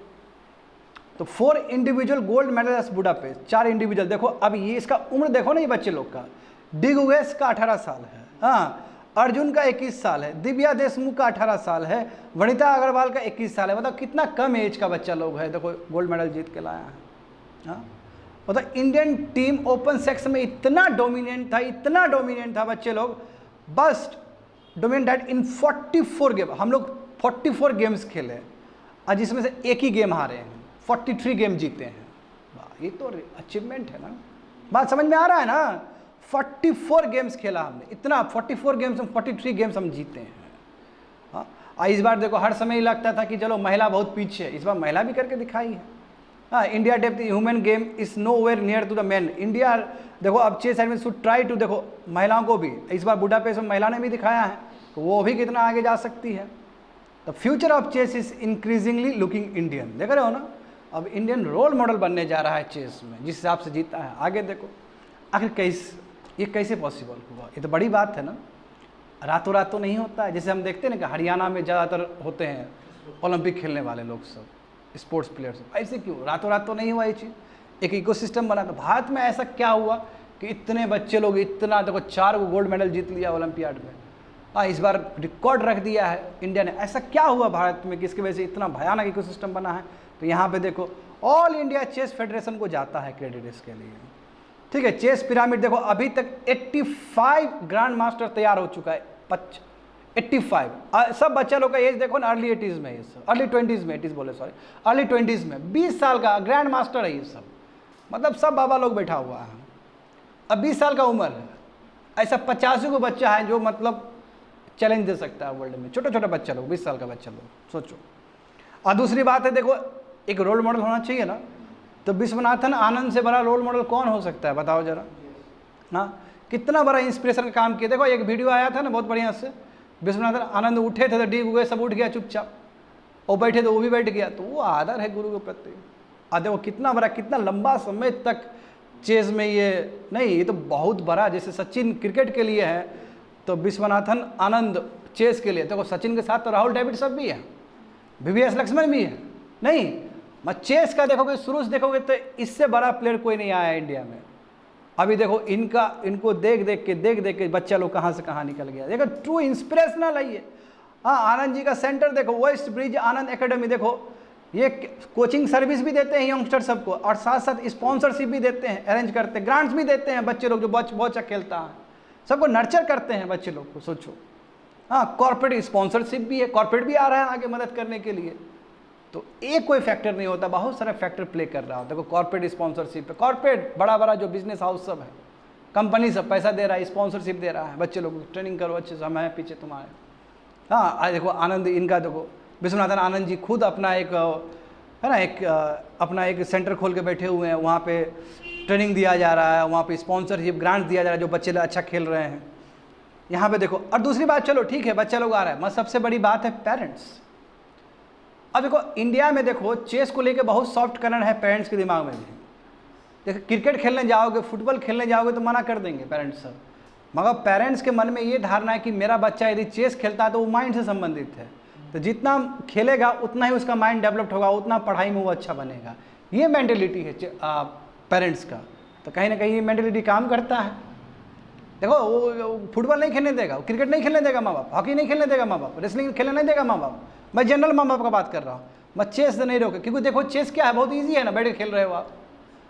तो 4 individual gold medals Budapest, 4 individual. देखो अब ये इसका उम्र देखो ना, ये बच्चे लोग का, दिग्विजय का 18 साल है, हाँ, अर्जुन का 21 साल है, दिव्या देशमुख का 18 साल है, वनिता अग्रवाल का 21 साल है। मतलब कितना कम एज का बच्चा लोग है, देखो गोल्ड मेडल जीत के लाया है। हाँ, मतलब इंडियन टीम ओपन सेक्शन में इतना डोमिनेंट था बच्चे लोग, बस डोमिनेंट इन 44 गेम। हम लोग 44 गेम्स खेले और जिसमें से एक ही गेम हारे हैं, 43 गेम जीते हैं। ये तो अचीवमेंट है ना, बात समझ में आ रहा है ना। 44 गेम्स खेला हमने, इतना 44 गेम्स में 43 गेम्स हम जीते हैं। हाँ, इस बार देखो हर समय ही लगता था कि चलो महिला बहुत पीछे है, इस बार महिला भी करके दिखाई है। हाँ, India depth human game is nowhere near to the man. India देखो अब चेस साइड में शुड ट्राई टू, देखो महिलाओं को भी इस बार बुडापेस्ट में महिला ने भी दिखाया है, तो वो भी कितना आगे जा सकती है। The future of chess is increasingly looking Indian. देख रहे हो ना, अब इंडियन रोल मॉडल बनने जा रहा है चेस में, जिस हिसाब से जीता है। आगे देखो आखिर ये कैसे पॉसिबल हुआ, ये तो बड़ी बात है ना। रातों रात तो नहीं होता है, जैसे हम देखते हैं ना कि हरियाणा में ज़्यादातर होते हैं ओलंपिक खेलने वाले लोग सब, स्पोर्ट्स प्लेयर्स। ऐसे क्यों? रातों रात तो नहीं हुआ ये चीज़, एक इकोसिस्टम बना। तो भारत में ऐसा क्या हुआ कि इतने बच्चे लोग इतना, देखो 4 गोल्ड मेडल जीत लिया ओलंपियाड में। हाँ, इस बार रिकॉर्ड रख दिया है इंडिया ने। ऐसा क्या हुआ भारत में कि इसकी वजह से इतना भयानक इकोसिस्टम बना है? तो यहाँ पे देखो ऑल इंडिया चेस फेडरेशन को जाता है क्रेडिट इसके लिए, ठीक है। चेस पिरामिड देखो अभी तक 85 ग्रैंड मास्टर तैयार हो चुका है, 85। सब बच्चा लोग का एज देखो ना, अर्ली 80s में, ये सब अर्ली 20s में, 80s बोले सॉरी, अर्ली 20s में 20 साल का ग्रैंड मास्टर है ये सब। मतलब सब बाबा लोग बैठा हुआ है, अब 20 साल का उम्र है। ऐसा 85 को बच्चा है जो मतलब चैलेंज दे सकता है वर्ल्ड में, छोटे छोटे बच्चा लोग, 20 साल का बच्चा लोग, सोचो। और दूसरी बात है देखो, एक रोल मॉडल होना चाहिए ना, तो विश्वनाथन आनंद से बड़ा रोल मॉडल कौन हो सकता है बताओ जरा। हाँ, कितना बड़ा इंस्पिरेशन का काम किया। देखो एक वीडियो आया था ना बहुत बढ़िया से, विश्वनाथन आनंद उठे थे तो डी गए, सब उठ गया चुपचाप, और बैठे तो वो भी बैठ गया। तो वो आदर है गुरु के प्रति। और देखो कितना बड़ा, कितना लंबा समय तक चेस में ये नहीं, ये तो बहुत बड़ा। जैसे सचिन क्रिकेट के लिए है, तो विश्वनाथन आनंद चेस के लिए। देखो सचिन के साथ तो राहुल डेविड सब भी है, VVS लक्ष्मण भी है। नहीं, मैं चेस का देखोगे, शुरू से देखोगे तो इससे बड़ा प्लेयर कोई नहीं आया इंडिया में। अभी देखो इनको देख देख के बच्चा लोग कहाँ से कहाँ निकल गया। देखो ट्रू इंस्पिरेशनल है ये। हाँ, आनंद जी का सेंटर देखो, वेस्ट ब्रिज आनंद एकेडमी, देखो ये कोचिंग सर्विस भी देते हैं यंगस्टर सबको, और साथ साथ स्पॉन्सरशिप भी देते हैं, अरेंज करते हैं, ग्रांट्स भी देते हैं। बच्चे लोग जो बहुत अच्छा खेलता है सबको नर्चर करते हैं बच्चे लोग को, सोचो। हाँ, कॉर्पोरेट स्पॉन्सरशिप भी है, कॉर्पोरेट भी आ रहा है आगे मदद करने के लिए। तो एक कोई फैक्टर नहीं होता, बहुत सारा फैक्टर प्ले कर रहा होता है। देखो कॉर्पोरेट स्पॉन्सरशिप है, कॉर्पोरेट बड़ा जो बिजनेस हाउस सब है, कंपनी सब पैसा दे रहा है, स्पॉन्सरशिप दे रहा है, बच्चे लोग ट्रेनिंग करो अच्छे से, हम हैं पीछे तुम्हारे। हाँ, देखो आनंद इनका देखो विश्वनाथन आनंद जी खुद अपना एक है ना अपना एक सेंटर खोल के बैठे हुए हैं, वहाँ पे ट्रेनिंग दिया जा रहा है, वहाँ पे स्पॉन्सरशिप ग्रांट दिया जा रहा है जो बच्चे अच्छा खेल रहे हैं यहाँ पे देखो। और दूसरी बात, चलो ठीक है बच्चा लोग आ रहा है, मगर सबसे बड़ी बात है पेरेंट्स। अब देखो इंडिया में देखो चेस को लेकर बहुत सॉफ्ट कॉर्नर है पेरेंट्स के दिमाग में भी। देखो क्रिकेट खेलने जाओगे, फुटबॉल खेलने जाओगे तो मना कर देंगे पेरेंट्स सब, मगर पेरेंट्स के मन में ये धारणा है कि मेरा बच्चा यदि चेस खेलता है तो वो माइंड से संबंधित है, तो जितना खेलेगा उतना ही उसका माइंड डेवलप्ड होगा, उतना पढ़ाई में वो अच्छा बनेगा। ये मेंटेलिटी है पेरेंट्स का। तो कहीं ना कहीं ये मेंटेलिटी काम करता है। देखो वो फुटबॉल नहीं खेलने देगा, क्रिकेट नहीं खेलने देगा माँ बाप, हॉकी नहीं खेलने देगा माँ बाप, रेसलिंग खेलने नहीं देगा माँ बाप। मैं जनरल माँ बाप का बात कर रहा हूँ, मैं चेस से नहीं रोके, क्योंकि देखो चेस क्या है, बहुत ईजी है ना, बैठ के खेल रहे हो आप,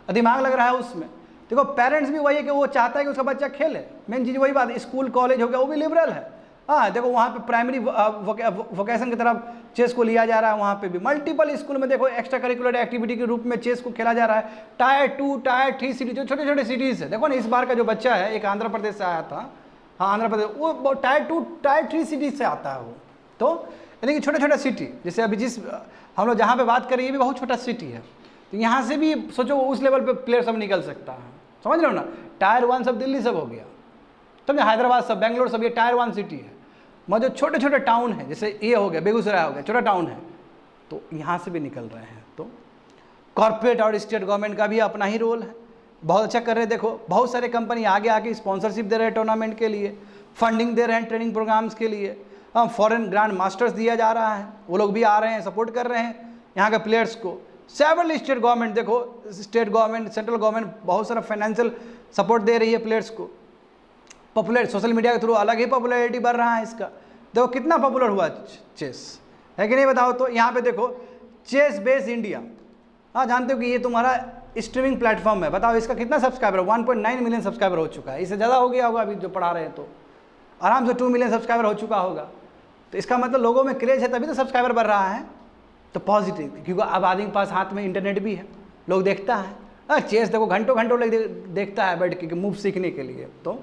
दिमाग लग रहा है उसमें। देखो पेरेंट्स भी वही है कि वो चाहता है कि उसका बच्चा खेले, मेन चीज़ वही बात। स्कूल कॉलेज हो गया वो भी लिबरल है। हाँ देखो वहाँ पे प्राइमरी वोकेशन की तरफ चेस को लिया जा रहा है, वहाँ पे भी मल्टीपल स्कूल में देखो एक्स्ट्रा करिकुलर एक्टिविटी के रूप में चेस को खेला जा रहा है। टायर 2 टायर 3 सिटी जो छोटे छोटे सिटीज़ है, देखो ना इस बार का जो बच्चा है एक आंध्र प्रदेश से आया था। हाँ आंध्र प्रदेश, वो टायर 2 टायर 3 सिटीज से आता है वो। तो यानी कि छोटा छोटा सिटी, जैसे अभी जिस हम लोग जहाँ पे बात करें ये भी बहुत छोटा सिटी है, तो यहाँ से भी सोचो उस लेवल पे प्लेयर सब निकल सकता है, समझ रहे हो ना। टायर 1 सब दिल्ली सब हो गया, समझे, हैदराबाद सब, बेंगलोर सब, ये टायर 1 सिटी है। मगर जो छोटे छोटे टाउन है, जैसे ये हो गया बेगूसराय हो गया, छोटा टाउन है, तो यहाँ से भी निकल रहे हैं। तो कॉर्पोरेट और स्टेट गवर्नमेंट का भी अपना ही रोल है, बहुत अच्छा कर रहे हैं। देखो बहुत सारे कंपनी आगे आके स्पॉन्सरशिप दे रहे हैं टूर्नामेंट के लिए, फंडिंग दे रहे हैं ट्रेनिंग प्रोग्राम्स के लिए। फॉरेन ग्रैंड मास्टर्स दिया जा रहा है, वो लोग भी आ रहे हैं, सपोर्ट कर रहे हैं यहाँ के प्लेयर्स को। सेवरल स्टेट गवर्नमेंट, देखो स्टेट गवर्नमेंट सेंट्रल गवर्नमेंट बहुत सारा फाइनेंशियल सपोर्ट दे रही है प्लेयर्स को। पॉपुलर सोशल मीडिया के थ्रू अलग ही पॉपुलैरिटी बढ़ रहा है इसका। देखो कितना पॉपुलर हुआ चेस, है कि नहीं बताओ। तो यहाँ पे देखो चेस बेस इंडिया, हाँ जानते हो कि ये तुम्हारा स्ट्रीमिंग प्लेटफॉर्म है। बताओ इसका कितना सब्सक्राइबर, 1.9 मिलियन सब्सक्राइबर हो चुका है, इससे ज़्यादा हो गया होगा अभी जो पढ़ा रहे हैं, तो आराम से 2 मिलियन सब्सक्राइबर हो चुका होगा। तो इसका मतलब लोगों में क्रेज है, तभी तो सब्सक्राइबर बढ़ रहा है। तो पॉजिटिव, क्योंकि अब आदमी के पास हाथ में इंटरनेट भी है, लोग देखता है। चेस देखो घंटों घंटों लोग देखता है बैठ के मूव सीखने के लिए। तो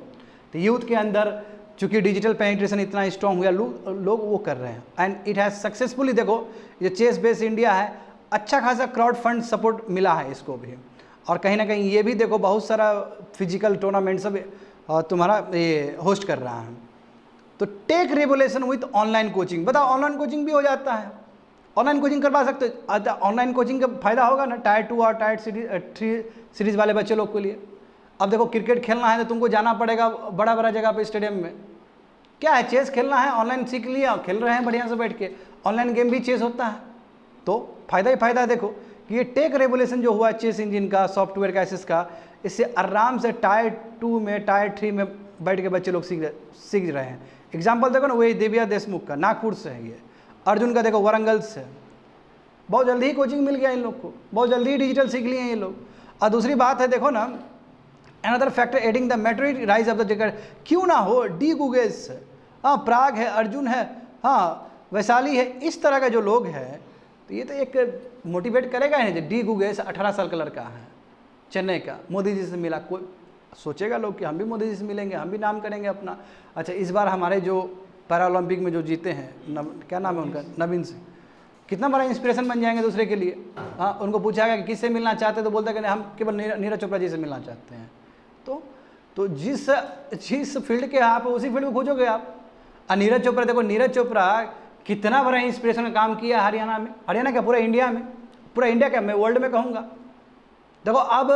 यूथ के अंदर चूँकि डिजिटल पेनिट्रेशन इतना स्ट्रॉन्ग हुआ, लोग वो कर रहे हैं, एंड इट हैज़ सक्सेसफुली। देखो ये चेस बेस इंडिया है, अच्छा खासा क्राउड फंड सपोर्ट मिला है इसको भी। और कहीं ना कहीं ये भी देखो बहुत सारा फिजिकल टूर्नामेंट सब तुम्हारा ये होस्ट कर रहा है। तो tech revolution with online coaching, बताओ ऑनलाइन कोचिंग भी हो जाता है, ऑनलाइन कोचिंग करवा सकते हो। ऑनलाइन कोचिंग का फायदा होगा ना टायर 2 और टायर 3 सीरीज़ वाले बच्चे लोग के लिए। अब देखो क्रिकेट खेलना है तो तुमको जाना पड़ेगा बड़ा जगह पे स्टेडियम में, क्या है चेस खेलना है ऑनलाइन सीख लिया, खेल रहे हैं बढ़िया से बैठ के, ऑनलाइन गेम भी चेस होता है। तो फायदा ही फायदा है। देखो कि ये टेक रेवोल्यूशन जो हुआ है चेस इंजन का, सॉफ्टवेयर का, एसेस का, इससे आराम से टायर 2 में टायर 3 में बैठ के बच्चे लोग सीख रहे हैं। एग्जाम्पल देखो ना, वही दिव्या देशमुख का नागपुर से है, ये अर्जुन का देखो वरंगल से। बहुत जल्दी ही कोचिंग मिल गया इन लोग को, बहुत जल्दी ही डिजिटल सीख लिए हैं ये लोग। और दूसरी बात है देखो ना, another factor adding the maturity rise of the ticket, क्यों ना हो डी गुगेस, हाँ प्राग है, अर्जुन है, हाँ वैशाली है, इस तरह का जो लोग हैं, तो ये तो एक मोटिवेट करेगा ही नहीं। डी गुगेस 18 साल का लड़का है, चेन्नई का, मोदी जी से मिला, कोई सोचेगा लोग कि हम भी मोदी जी से मिलेंगे, हम भी नाम करेंगे अपना। अच्छा इस बार हमारे जो पैरा ओलंपिक में जो जीते हैं, क्या नाम है उनका, नवीन सिंह, कितना बड़ा इंस्पिरेशन बन जाएंगे दूसरे के लिए। हाँ उनको पूछा गया कि किससे मिलना चाहते हैं, तो बोलते हैं कि हम केवल नीरज चोपड़ा जी से मिलना चाहते हैं। तो जिस फील्ड के आप उसी फील्ड में खोजोगे आप। और नीरज चोपड़ा देखो, नीरज चोपड़ा कितना बड़ा इंस्पिरेशन का काम किया हरियाणा में, हरियाणा क्या पूरा इंडिया में, पूरा इंडिया क्या मैं वर्ल्ड में कहूँगा। देखो अब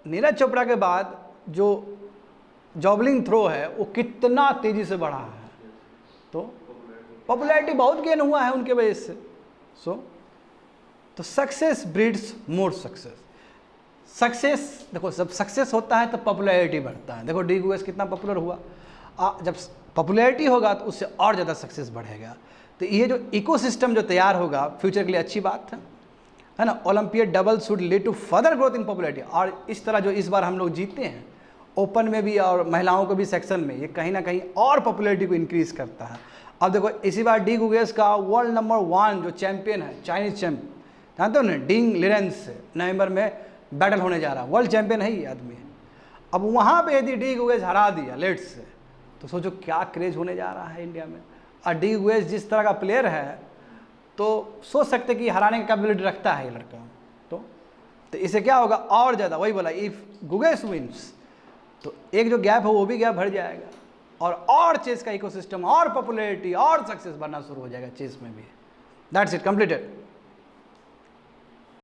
नीरज चोपड़ा के बाद जो जॉवलिन थ्रो है वो कितना तेज़ी से बढ़ा है, तो पॉपुलैरिटी बहुत गेन हुआ है उनके वजह से। तो success breeds more success, success, देखो जब सक्सेस होता है तो पॉपुलैरिटी बढ़ता है। देखो डी गुगेस कितना पॉपुलर हुआ, जब पॉपुलैरिटी होगा तो उससे और ज़्यादा सक्सेस बढ़ेगा। तो ये जो इकोसिस्टम जो तैयार होगा फ्यूचर के लिए अच्छी बात है ना। Olympiad double should lead to further growth in popularity. और इस तरह जो इस बार हम लोग जीते हैं ओपन में भी और महिलाओं को भी सेक्शन में, ये कहीं ना कहीं और पॉपुलैरिटी को इंक्रीज़ करता है। अब देखो इसी बार डी गुगेस का वर्ल्ड नंबर 1 जो चैंपियन है, चाइनीज चैंपियन, जानते हो ना, डिंग लिरेंस से नवंबर में बैटल होने जा रहा है। वर्ल्ड चैंपियन है ये आदमी। अब वहाँ पे यदि डी गुगेस हरा दिया लेट्स से, तो सोचो क्या क्रेज होने जा रहा है इंडिया में। और डी गुगेस जिस तरह का प्लेयर है तो सोच सकते कि हराने की कैपेबिलिटी रखता है ये लड़का। तो इससे क्या होगा, और ज़्यादा, वही बोला, इफ़ गुगेस विंस तो एक जो गैप है वो भी गैप भर जाएगा और चेस का इकोसिस्टम और पॉपुलैरिटी और सक्सेस बढ़ना शुरू हो जाएगा चेस में भी। That's it, completed.